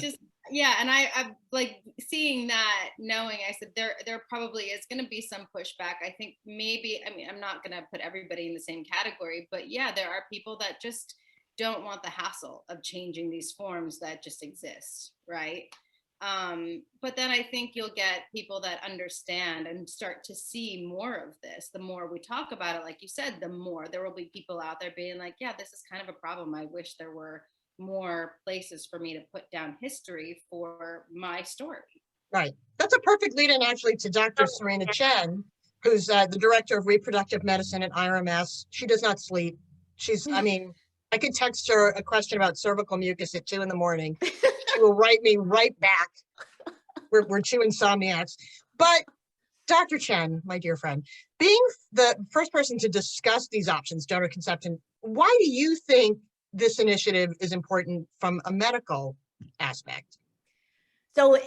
Yeah, and I'm like seeing that, knowing, I said there probably is going to be some pushback. I think maybe, I mean, I'm not going to put everybody in the same category, but yeah, there are people that just don't want the hassle of changing these forms that just exist, right? But then I think you'll get people that understand and start to see more of this. The more we talk about it, like you said, the more there will be people out there being like, yeah, this is kind of a problem. I wish there were more places for me to put down history for my story. Right. That's a perfect lead in actually to Dr. Serena Chen, who's the director of reproductive medicine at IRMS. She does not sleep. She's, I mean, I could text her a question about cervical mucus at 2 a.m. She will write me right back. We're two insomniacs. But Dr. Chen, my dear friend, being the first person to discuss these options, donor conception, why do you think this initiative is important from a medical aspect? So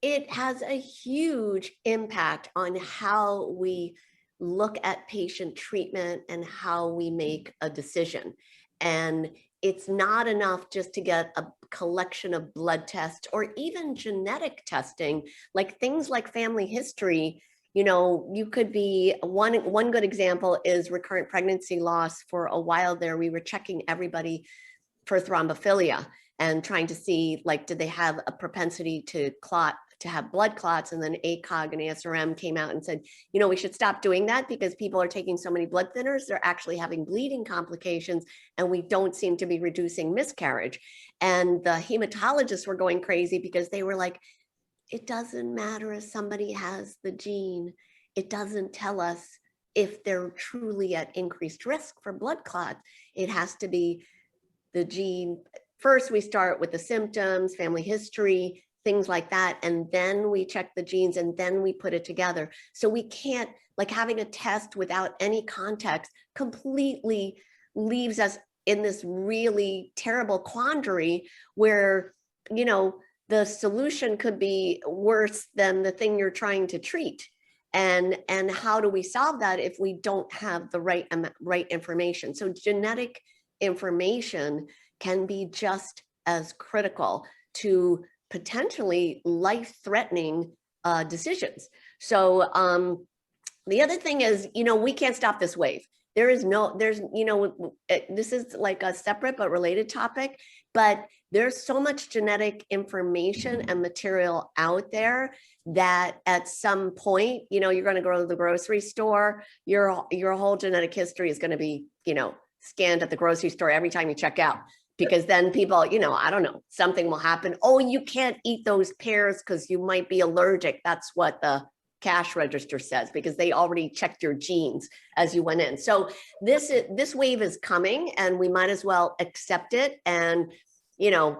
it has a huge impact on how we look at patient treatment and how we make a decision. And it's not enough just to get a collection of blood tests or even genetic testing, like things like family history. You know, you could be one good example is recurrent pregnancy loss. For a while there, we were checking everybody for thrombophilia and trying to see, like, did they have a propensity to clot, to have blood clots? And then ACOG and ASRM came out and said, you know, we should stop doing that because people are taking so many blood thinners, they're actually having bleeding complications, and we don't seem to be reducing miscarriage. And the hematologists were going crazy because they were like, it doesn't matter if somebody has the gene. It doesn't tell us if they're truly at increased risk for blood clots. It has to be the gene. First, we start with the symptoms, family history, things like that. And then we check the genes and then we put it together. So we can't, like, having a test without any context completely leaves us in this really terrible quandary where, you know, the solution could be worse than the thing you're trying to treat. And how do we solve that if we don't have the right information? So genetic information can be just as critical to potentially life-threatening decisions. So the other thing is, you know, we can't stop this wave. There's, you know, this is like a separate but related topic, but there's so much genetic information and material out there that at some point, you know, you're going to go to the grocery store, your whole genetic history is going to be, you know, scanned at the grocery store every time you check out, because then people, you know, I don't know, something will happen. Oh, you can't eat those pears because you might be allergic. That's what the cash register says, because they already checked your genes as you went in. So this wave is coming and we might as well accept it. And, you know,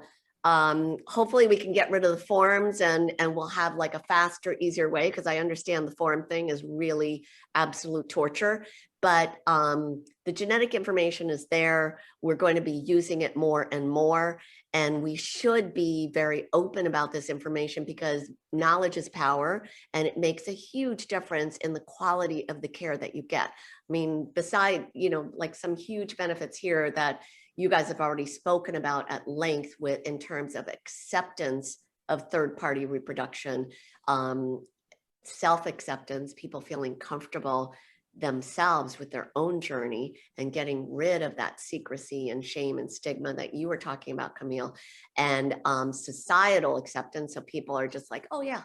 hopefully we can get rid of the forms and we'll have like a faster, easier way, because I understand the form thing is really absolute torture. But the genetic information is there. We're going to be using it more and more. And we should be very open about this information because knowledge is power and it makes a huge difference in the quality of the care that you get. I mean, beside, you know, like some huge benefits here that you guys have already spoken about at length with in terms of acceptance of third-party reproduction, self-acceptance, people feeling comfortable themselves with their own journey and getting rid of that secrecy and shame and stigma that you were talking about, Camille, and societal acceptance. So people are just like, oh yeah,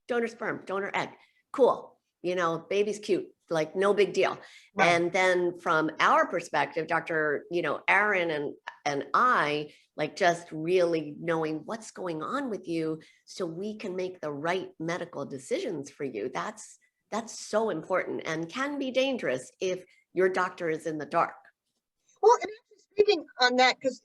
donor sperm, donor egg, cool. You know, baby's cute, like no big deal. Right. And then from our perspective, Dr. You know, Aren and I, like just really knowing what's going on with you so we can make the right medical decisions for you. That's so important and can be dangerous if your doctor is in the dark. Well, and actually speaking on that, because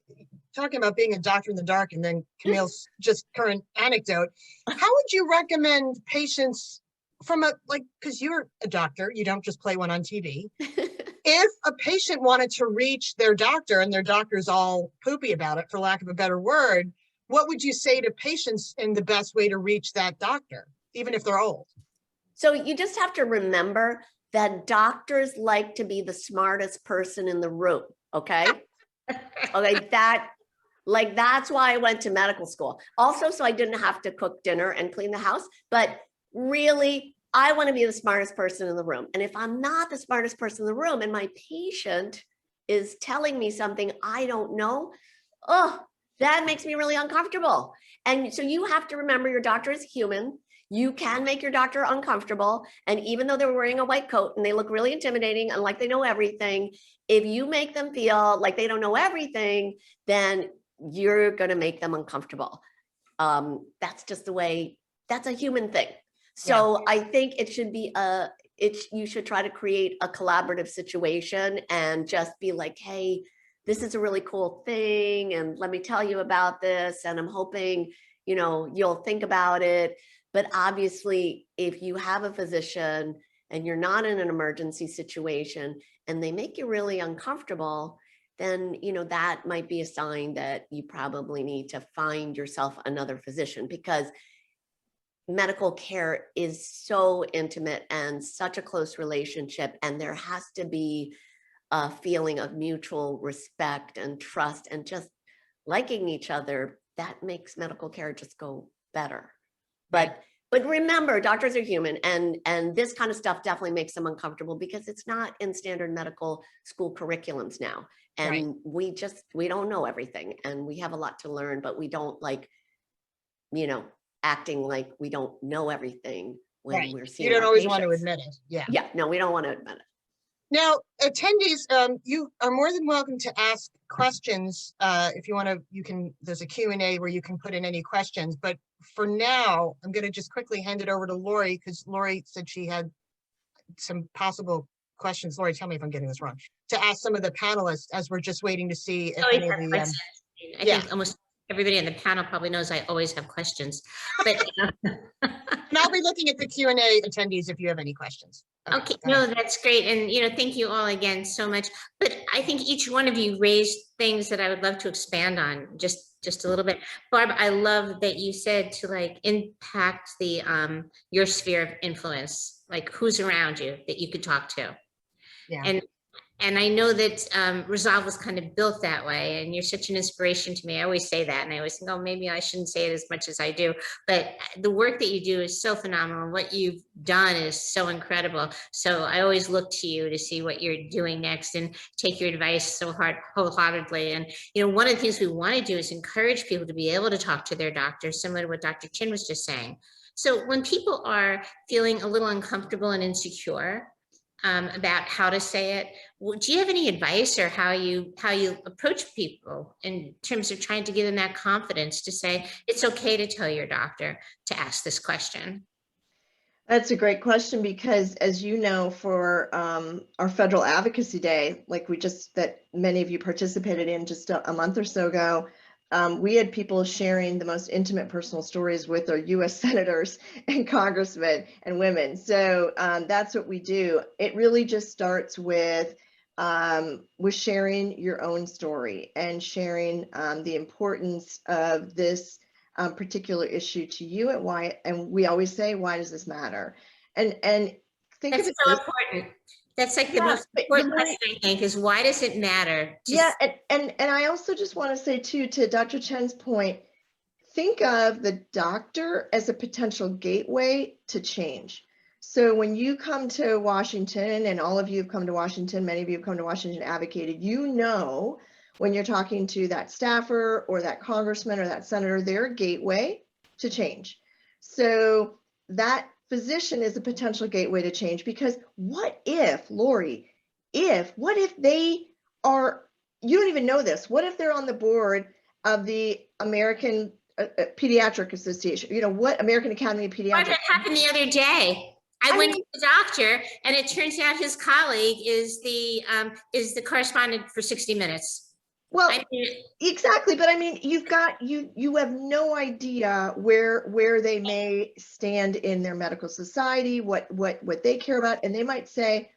talking about being a doctor in the dark and then Camille's just current anecdote, how would you recommend patients from a, like, because you're a doctor, you don't just play one on TV. If a patient wanted to reach their doctor and their doctor's all poopy about it, for lack of a better word, what would you say to patients in the best way to reach that doctor, even if they're old? So you just have to remember that doctors like to be the smartest person in the room, okay? Okay, Like, that's why I went to medical school. Also, so I didn't have to cook dinner and clean the house. But really, I want to be the smartest person in the room. And if I'm not the smartest person in the room and my patient is telling me something I don't know, oh, that makes me really uncomfortable. And so you have to remember your doctor is human. You can make your doctor uncomfortable. And even though they're wearing a white coat and they look really intimidating and like they know everything, if you make them feel like they don't know everything, then you're going to make them uncomfortable. That's just the way, that's a human thing. So I think it should be you should try to create a collaborative situation and just be like, hey, this is a really cool thing. And let me tell you about this. And I'm hoping, you know, you'll think about it. But obviously, if you have a physician and you're not in an emergency situation and they make you really uncomfortable, then, you know, that might be a sign that you probably need to find yourself another physician, because medical care is so intimate and such a close relationship. And there has to be a feeling of mutual respect and trust and just liking each other. That makes medical care just go better. But remember, doctors are human, and this kind of stuff definitely makes them uncomfortable because it's not in standard medical school curriculums now. And we don't know everything, and we have a lot to learn, but we don't like, you know, acting like we don't know everything when we're seeing. You don't our always patients. want to admit it. Yeah, no, we don't want to admit it. Now, attendees, you are more than welcome to ask questions. If you want to, there's a Q&A where you can put in any questions. But for now, I'm going to just quickly hand it over to Lori, because Lori said she had some possible questions. Lori, tell me if I'm getting this wrong. To ask some of the panelists, as we're just waiting to see if any of the... I think almost everybody on the panel probably knows I always have questions. But and I'll be looking at the Q&A attendees if you have any questions. Okay, no, that's great. And, you know, thank you all again so much. But I think each one of you raised things that I would love to expand on just a little bit. Barb, I love that you said to like impact the your sphere of influence, like who's around you that you could talk to. Yeah. And I know that Resolve was kind of built that way, and you're such an inspiration to me. I always say that, and I always think, oh, maybe I shouldn't say it as much as I do. But the work that you do is so phenomenal. What you've done is so incredible. So I always look to you to see what you're doing next and take your advice so wholeheartedly. And, you know, one of the things we want to do is encourage people to be able to talk to their doctor, similar to what Dr. Chen was just saying. So when people are feeling a little uncomfortable and insecure, about how to say it, do you have any advice or how you approach people in terms of trying to give them that confidence to say it's okay to tell your doctor to ask this question? That's a great question, because as you know, for our Federal Advocacy Day, like that many of you participated in just a month or so ago, we had people sharing the most intimate personal stories with our U.S. senators and congressmen and women. So that's what we do. It really just starts with sharing your own story and sharing the importance of this particular issue to you, and why. And we always say, why does this matter? And think that's of it so important. That's like the most important question, I think, is why does it matter? And I also just want to say too, to Dr. Chen's point, think of the doctor as a potential gateway to change. So when you come to Washington, and all of you have come to Washington, many of you have come to Washington, advocated, you know, when you're talking to that staffer or that congressman or that senator, they're a gateway to change. So that physician is a potential gateway to change, because what if, Lori, what if they are, you don't even know this, what if they're on the board of the American Pediatric Association, you know, what, American Academy of Pediatrics? That happened the other day. I went to the doctor, and it turns out his colleague is the correspondent for 60 Minutes. Well, exactly. But I mean, you have no idea where they may stand in their medical society, what they care about, and they might say,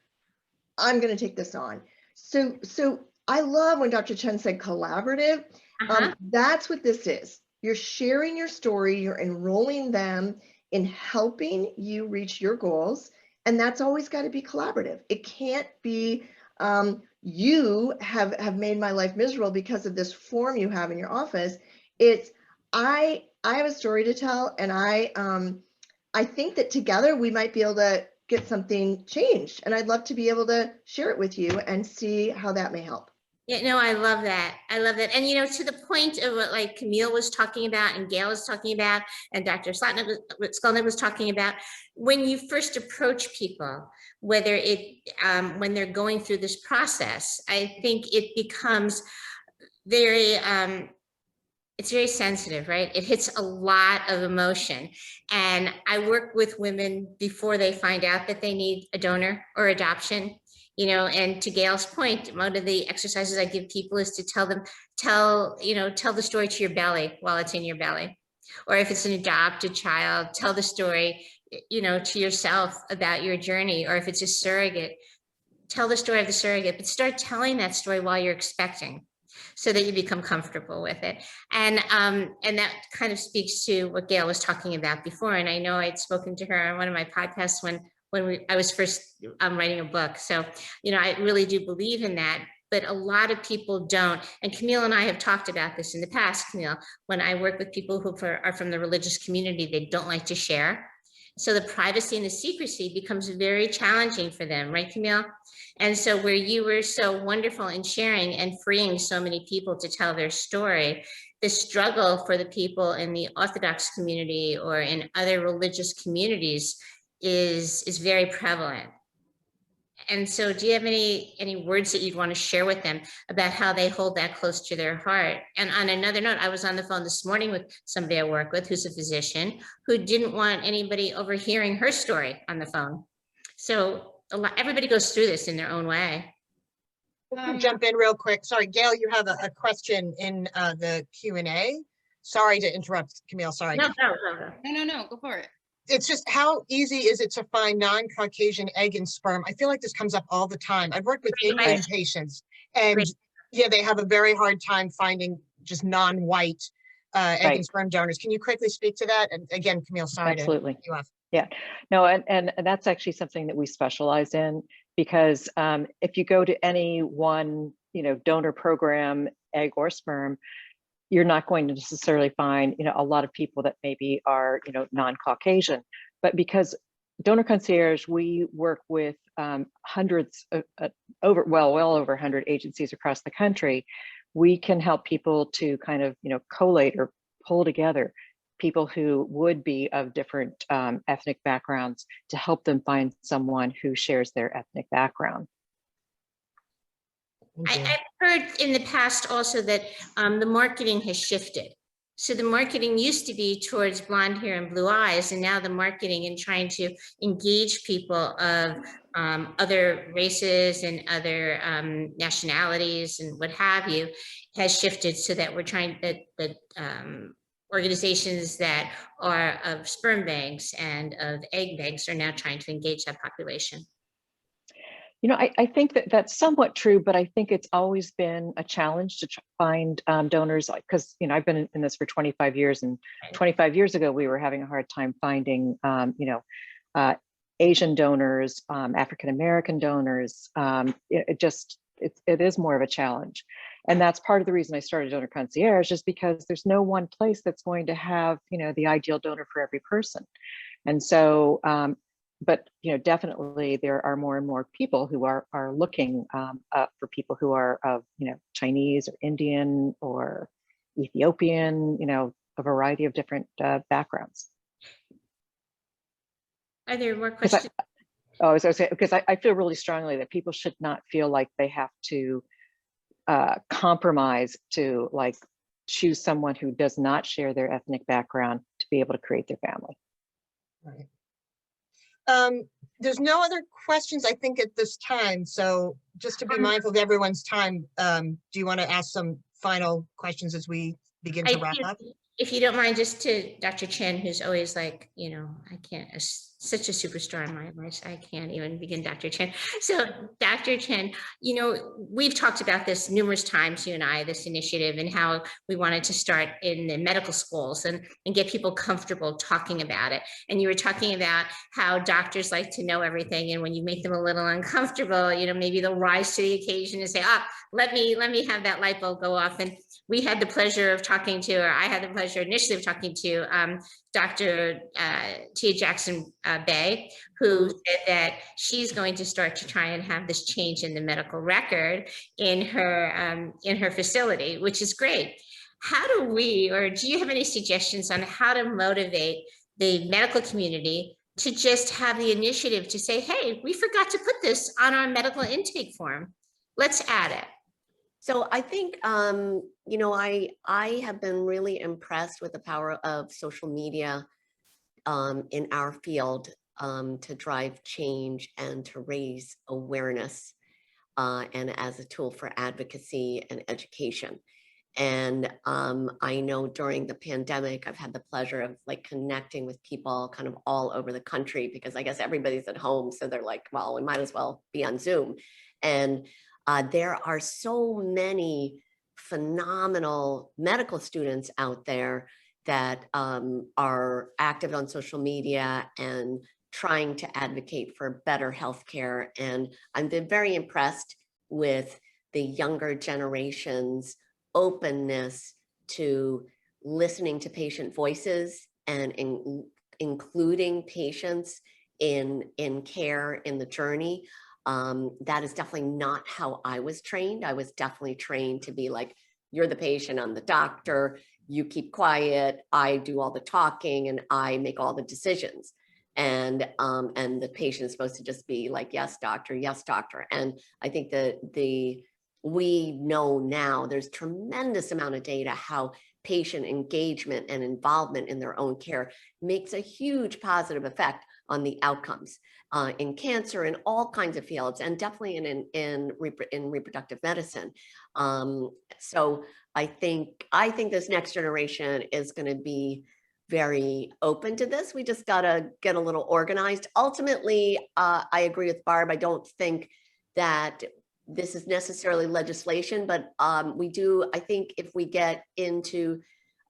I'm going to take this on. So I love when Dr. Chen said collaborative. That's what this is. You're sharing your story, you're enrolling them in helping you reach your goals. And that's always got to be collaborative. It can't be you have made my life miserable because of this form you have in your office. It's, I have a story to tell, and I think that together we might be able to get something changed, and I'd love to be able to share it with you and see how that may help. Yeah, no, I love that. I love that. And, you know, to the point of what like Camille was talking about and Gail was talking about and Dr. Skolnick was talking about, when you first approach people, whether it, when they're going through this process, I think it becomes very, it's very sensitive, right? It hits a lot of emotion. And I work with women before they find out that they need a donor or adoption. You know, and to Gail's point, one of the exercises I give people is to tell them, tell the story to your belly while it's in your belly. Or if it's an adopted child, tell the story, you know, to yourself about your journey. Or if it's a surrogate, tell the story of the surrogate, but start telling that story while you're expecting, so that you become comfortable with it. And that kind of speaks to what Gail was talking about before. And I know I'd spoken to her on one of my podcasts when I was first writing a book. So, you know, I really do believe in that, but a lot of people don't. And Camille and I have talked about this in the past, Camille, when I work with people who are from the religious community, they don't like to share. So the privacy and the secrecy becomes very challenging for them, right, Camille? And so where you were so wonderful in sharing and freeing so many people to tell their story, the struggle for the people in the Orthodox community or in other religious communities is very prevalent. And so do you have any words that you'd want to share with them about how they hold that close to their heart? And on another note, I was on the phone this morning with somebody I work with who's a physician who didn't want anybody overhearing her story on the phone. So everybody goes through this in their own way. Jump in real quick. Sorry, Gail, you have a question in the Q&A. Sorry to interrupt, Camille, sorry. No, Go for it. It's just, how easy is it to find non-Caucasian egg and sperm? I feel like this comes up all the time. I've worked with Indian patients, and yeah, they have a very hard time finding just non-white egg and sperm donors. Can you quickly speak to that? And again, Camille, sorry Absolutely. to cut you off. Yeah, no, and that's actually something that we specialize in, because if you go to any one, you know, donor program, egg or sperm, you're not going to necessarily find, you know, a lot of people that maybe are, you know, non-Caucasian. But because Donor Concierge, we work with hundreds of well over 100 agencies across the country. We can help people to kind of, you know, collate or pull together people who would be of different ethnic backgrounds to help them find someone who shares their ethnic background. I've heard in the past also that the marketing has shifted. So the marketing used to be towards blonde hair and blue eyes, and now the marketing and trying to engage people of other races and other nationalities and what have you has shifted, so that we're trying that organizations that are of sperm banks and of egg banks are now trying to engage that population. You know, I think that that's somewhat true, but I think it's always been a challenge to find donors, because, you know, I've been in this for 25 years, and 25 years ago, we were having a hard time finding, you know, Asian donors, African-American donors. It is more of a challenge. And that's part of the reason I started Donor Concierge, is because there's no one place that's going to have, you know, the ideal donor for every person. And so, but, you know, definitely there are more and more people who are looking for people who are of, you know, Chinese or Indian or Ethiopian, you know, a variety of different backgrounds. Are there more questions? Because I feel really strongly that people should not feel like they have to compromise to like choose someone who does not share their ethnic background to be able to create their family. Right. There's no other questions, I think, at this time. So just to be mindful of everyone's time, do you want to ask some final questions as we begin to wrap up? if you don't mind, just to Dr. Chen, who's always like, I can't, such a superstar in my life, I can't even begin, Dr. Chen. So Dr. Chen, we've talked about this numerous times, you and I, this initiative, and how we wanted to start in the medical schools and get people comfortable talking about it. And you were talking about how doctors like to know everything. And when you make them a little uncomfortable, maybe they'll rise to the occasion and say, let me have that light bulb go off. And we had the pleasure of talking to, or I had the pleasure initially of talking to Dr. Tia Jackson Bay, who said that she's going to start to try and have this change in the medical record in her facility, which is great. How do we, or do you have any suggestions on how to motivate the medical community to just have the initiative to say, hey, we forgot to put this on our medical intake form. Let's add it. So I think, I have been really impressed with the power of social media in our field to drive change and to raise awareness and as a tool for advocacy and education. And I know during the pandemic, I've had the pleasure of connecting with people kind of all over the country, because I guess everybody's at home. So they're like, well, we might as well be on Zoom. And there are so many phenomenal medical students out there that are active on social media and trying to advocate for better healthcare. And I've been very impressed with the younger generation's openness to listening to patient voices and including patients in care, in the journey. That is definitely not how I was trained. I was definitely trained to be like, you're the patient, I'm the doctor, you keep quiet, I do all the talking and I make all the decisions. And the patient is supposed to just be like, yes, doctor, yes, doctor. And I think that we know now there's tremendous amount of data how patient engagement and involvement in their own care makes a huge positive effect on the outcomes in cancer, in all kinds of fields, and definitely in reproductive medicine. So I think this next generation is going to be very open to this. We just got to get a little organized. Ultimately, I agree with Barb. I don't think that this is necessarily legislation, but I think if we get into,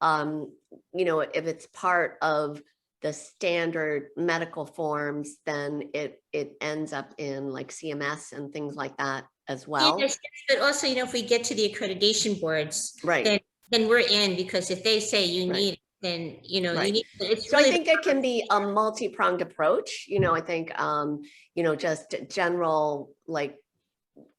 if it's part of the standard medical forms, then it ends up in CMS and things like that as well. Yes, but also, if we get to the accreditation boards, right, then we're in, because if they say you need it, then right. you need it. So really, I think it can be a multi-pronged approach. I think just general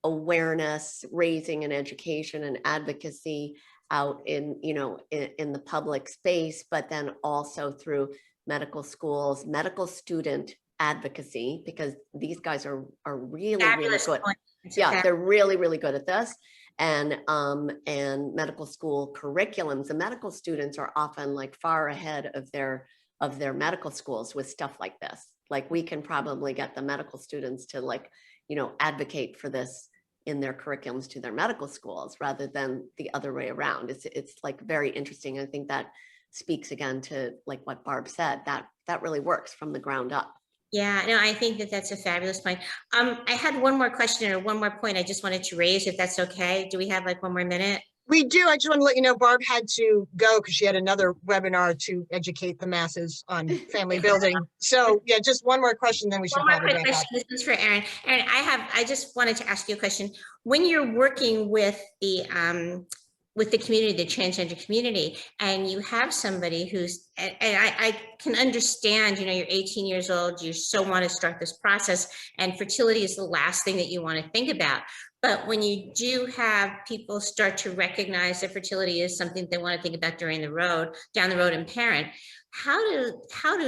awareness raising and education and advocacy out in in the public space, but then also through medical schools, medical student advocacy, because these guys are really Fabulous really good. point. Yeah, they're really really good at this. And medical school curriculums, the medical students are often far ahead of their medical schools with stuff like this. We can probably get the medical students to advocate for this in their curriculums to their medical schools rather than the other way around. It's very interesting. I think that speaks again to what Barb said, that really works from the ground up. Yeah, no, I think that's a fabulous point. I had one more question or one more point I just wanted to raise, if that's okay. Do we have one more minute? We do. I just want to let you know, Barb had to go because she had another webinar to educate the masses on family building. So yeah, just one more question, then we should probably wrap up. This is for Aren. Aren, I just wanted to ask you a question. When you're working with the community, the transgender community, and you have somebody who's, and I can understand, you're 18 years old, you so want to start this process, and fertility is the last thing that you want to think about. But when you do have people start to recognize that fertility is something they want to think about down the road and parent, how do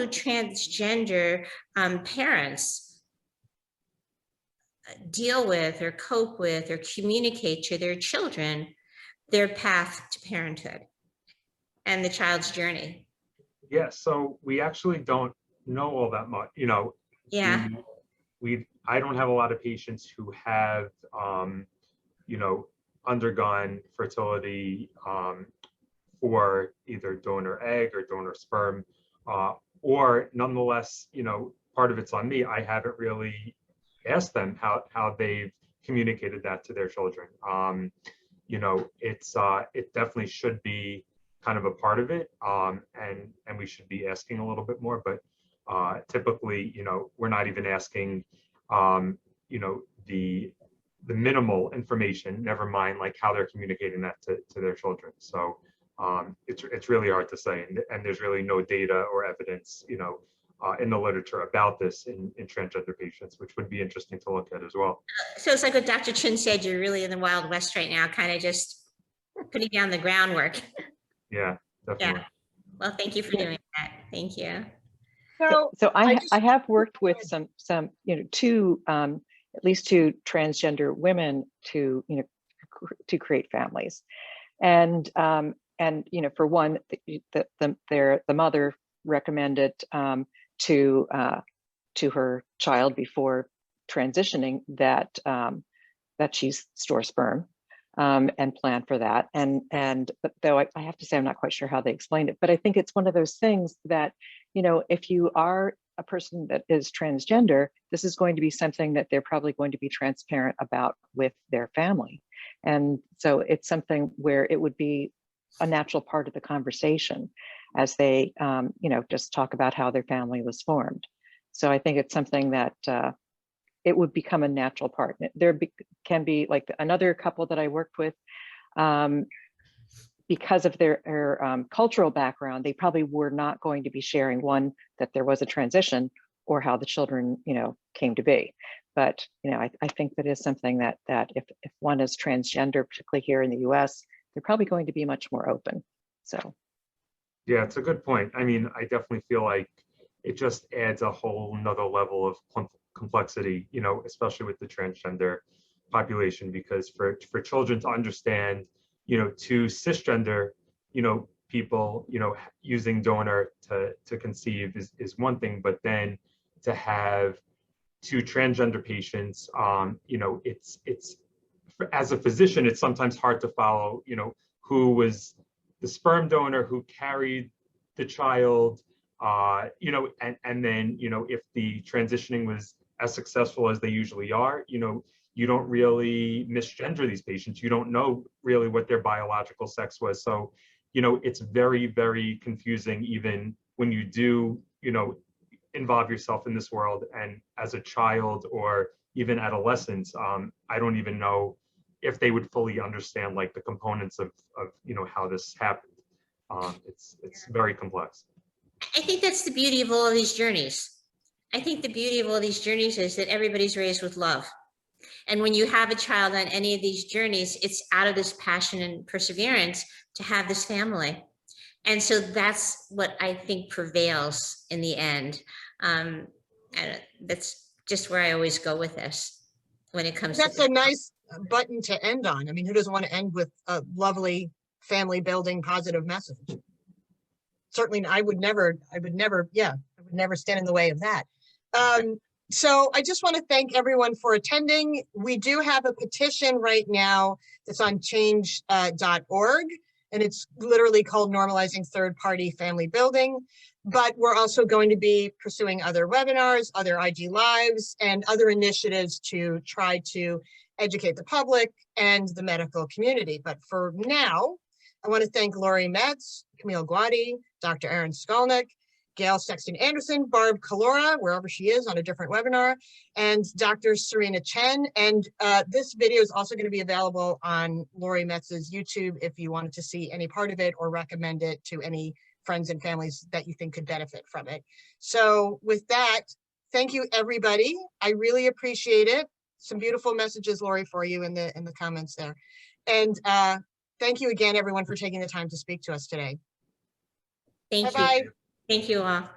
transgender parents deal with or cope with or communicate to their children their path to parenthood and the child's journey? Yeah, so we actually don't know all that much, Yeah. I don't have a lot of patients who have, undergone fertility for either donor egg or donor sperm, or nonetheless, part of it's on me. I haven't really asked them how they've communicated that to their children. It definitely should be kind of a part of it, and we should be asking a little bit more, but typically, we're not even asking, the minimal information, never mind like how they're communicating that to their children. So it's really hard to say, and there's really no data or evidence, in the literature about this in transgender patients, which would be interesting to look at as well. So it's like what Dr. Chen said, you're really in the Wild West right now, kind of just putting down the groundwork. Yeah, definitely. Yeah. Well, thank you for doing that. Thank you. So I just- have worked with some at least two transgender women to create families, and for one, the mother recommended to her child before transitioning that she store sperm and plan for that, but though I have to say I'm not quite sure how they explained it, but I think it's one of those things that if you are a person that is transgender, this is going to be something that they're probably going to be transparent about with their family. And so it's something where it would be a natural part of the conversation as they, just talk about how their family was formed. So I think it's something that it would become a natural part. Can be like another couple that I worked with, because of their cultural background, they probably were not going to be sharing, one, that there was a transition or how the children, came to be. But, I think that is something that if one is transgender, particularly here in the US, they're probably going to be much more open. So. Yeah, it's a good point. I mean, I definitely feel like it just adds a whole nother level of complexity, especially with the transgender population, because for children to understand, to cisgender, people, using donor to conceive is one thing, but then to have two transgender patients, it's as a physician, it's sometimes hard to follow, who was the sperm donor who carried the child, and then, if the transitioning was as successful as they usually are, you don't really misgender these patients. You don't know really what their biological sex was. So, it's very, very confusing even when you do, involve yourself in this world. And as a child or even adolescents, I don't even know if they would fully understand like the components of how this happened. It's very complex. I think that's the beauty of all of these journeys. I think the beauty of all these journeys is that everybody's raised with love. And when you have a child on any of these journeys, it's out of this passion and perseverance to have this family. And so that's what I think prevails in the end. And that's just where I always go with this when it comes That's to a nice button to end on. I mean, who doesn't want to end with a lovely family building positive message? Certainly, I would never stand in the way of that. So I just want to thank everyone for attending. We do have a petition right now that's on change.org, and it's literally called Normalizing Third-Party Family Building. But we're also going to be pursuing other webinars, other IG Lives, and other initiatives to try to educate the public and the medical community. But for now, I want to thank Lori Metz, Camille Guaty, Dr. Aren Skolnick, Gail Sexton Anderson, Barb Collura, wherever she is on a different webinar, and Dr. Serena Chen. And this video is also going to be available on Lori Metz's YouTube if you wanted to see any part of it or recommend it to any friends and families that you think could benefit from it. So with that, thank you, everybody. I really appreciate it. Some beautiful messages, Lori, for you in the comments there. And thank you again, everyone, for taking the time to speak to us today. Thank Bye-bye. you. Thank you all.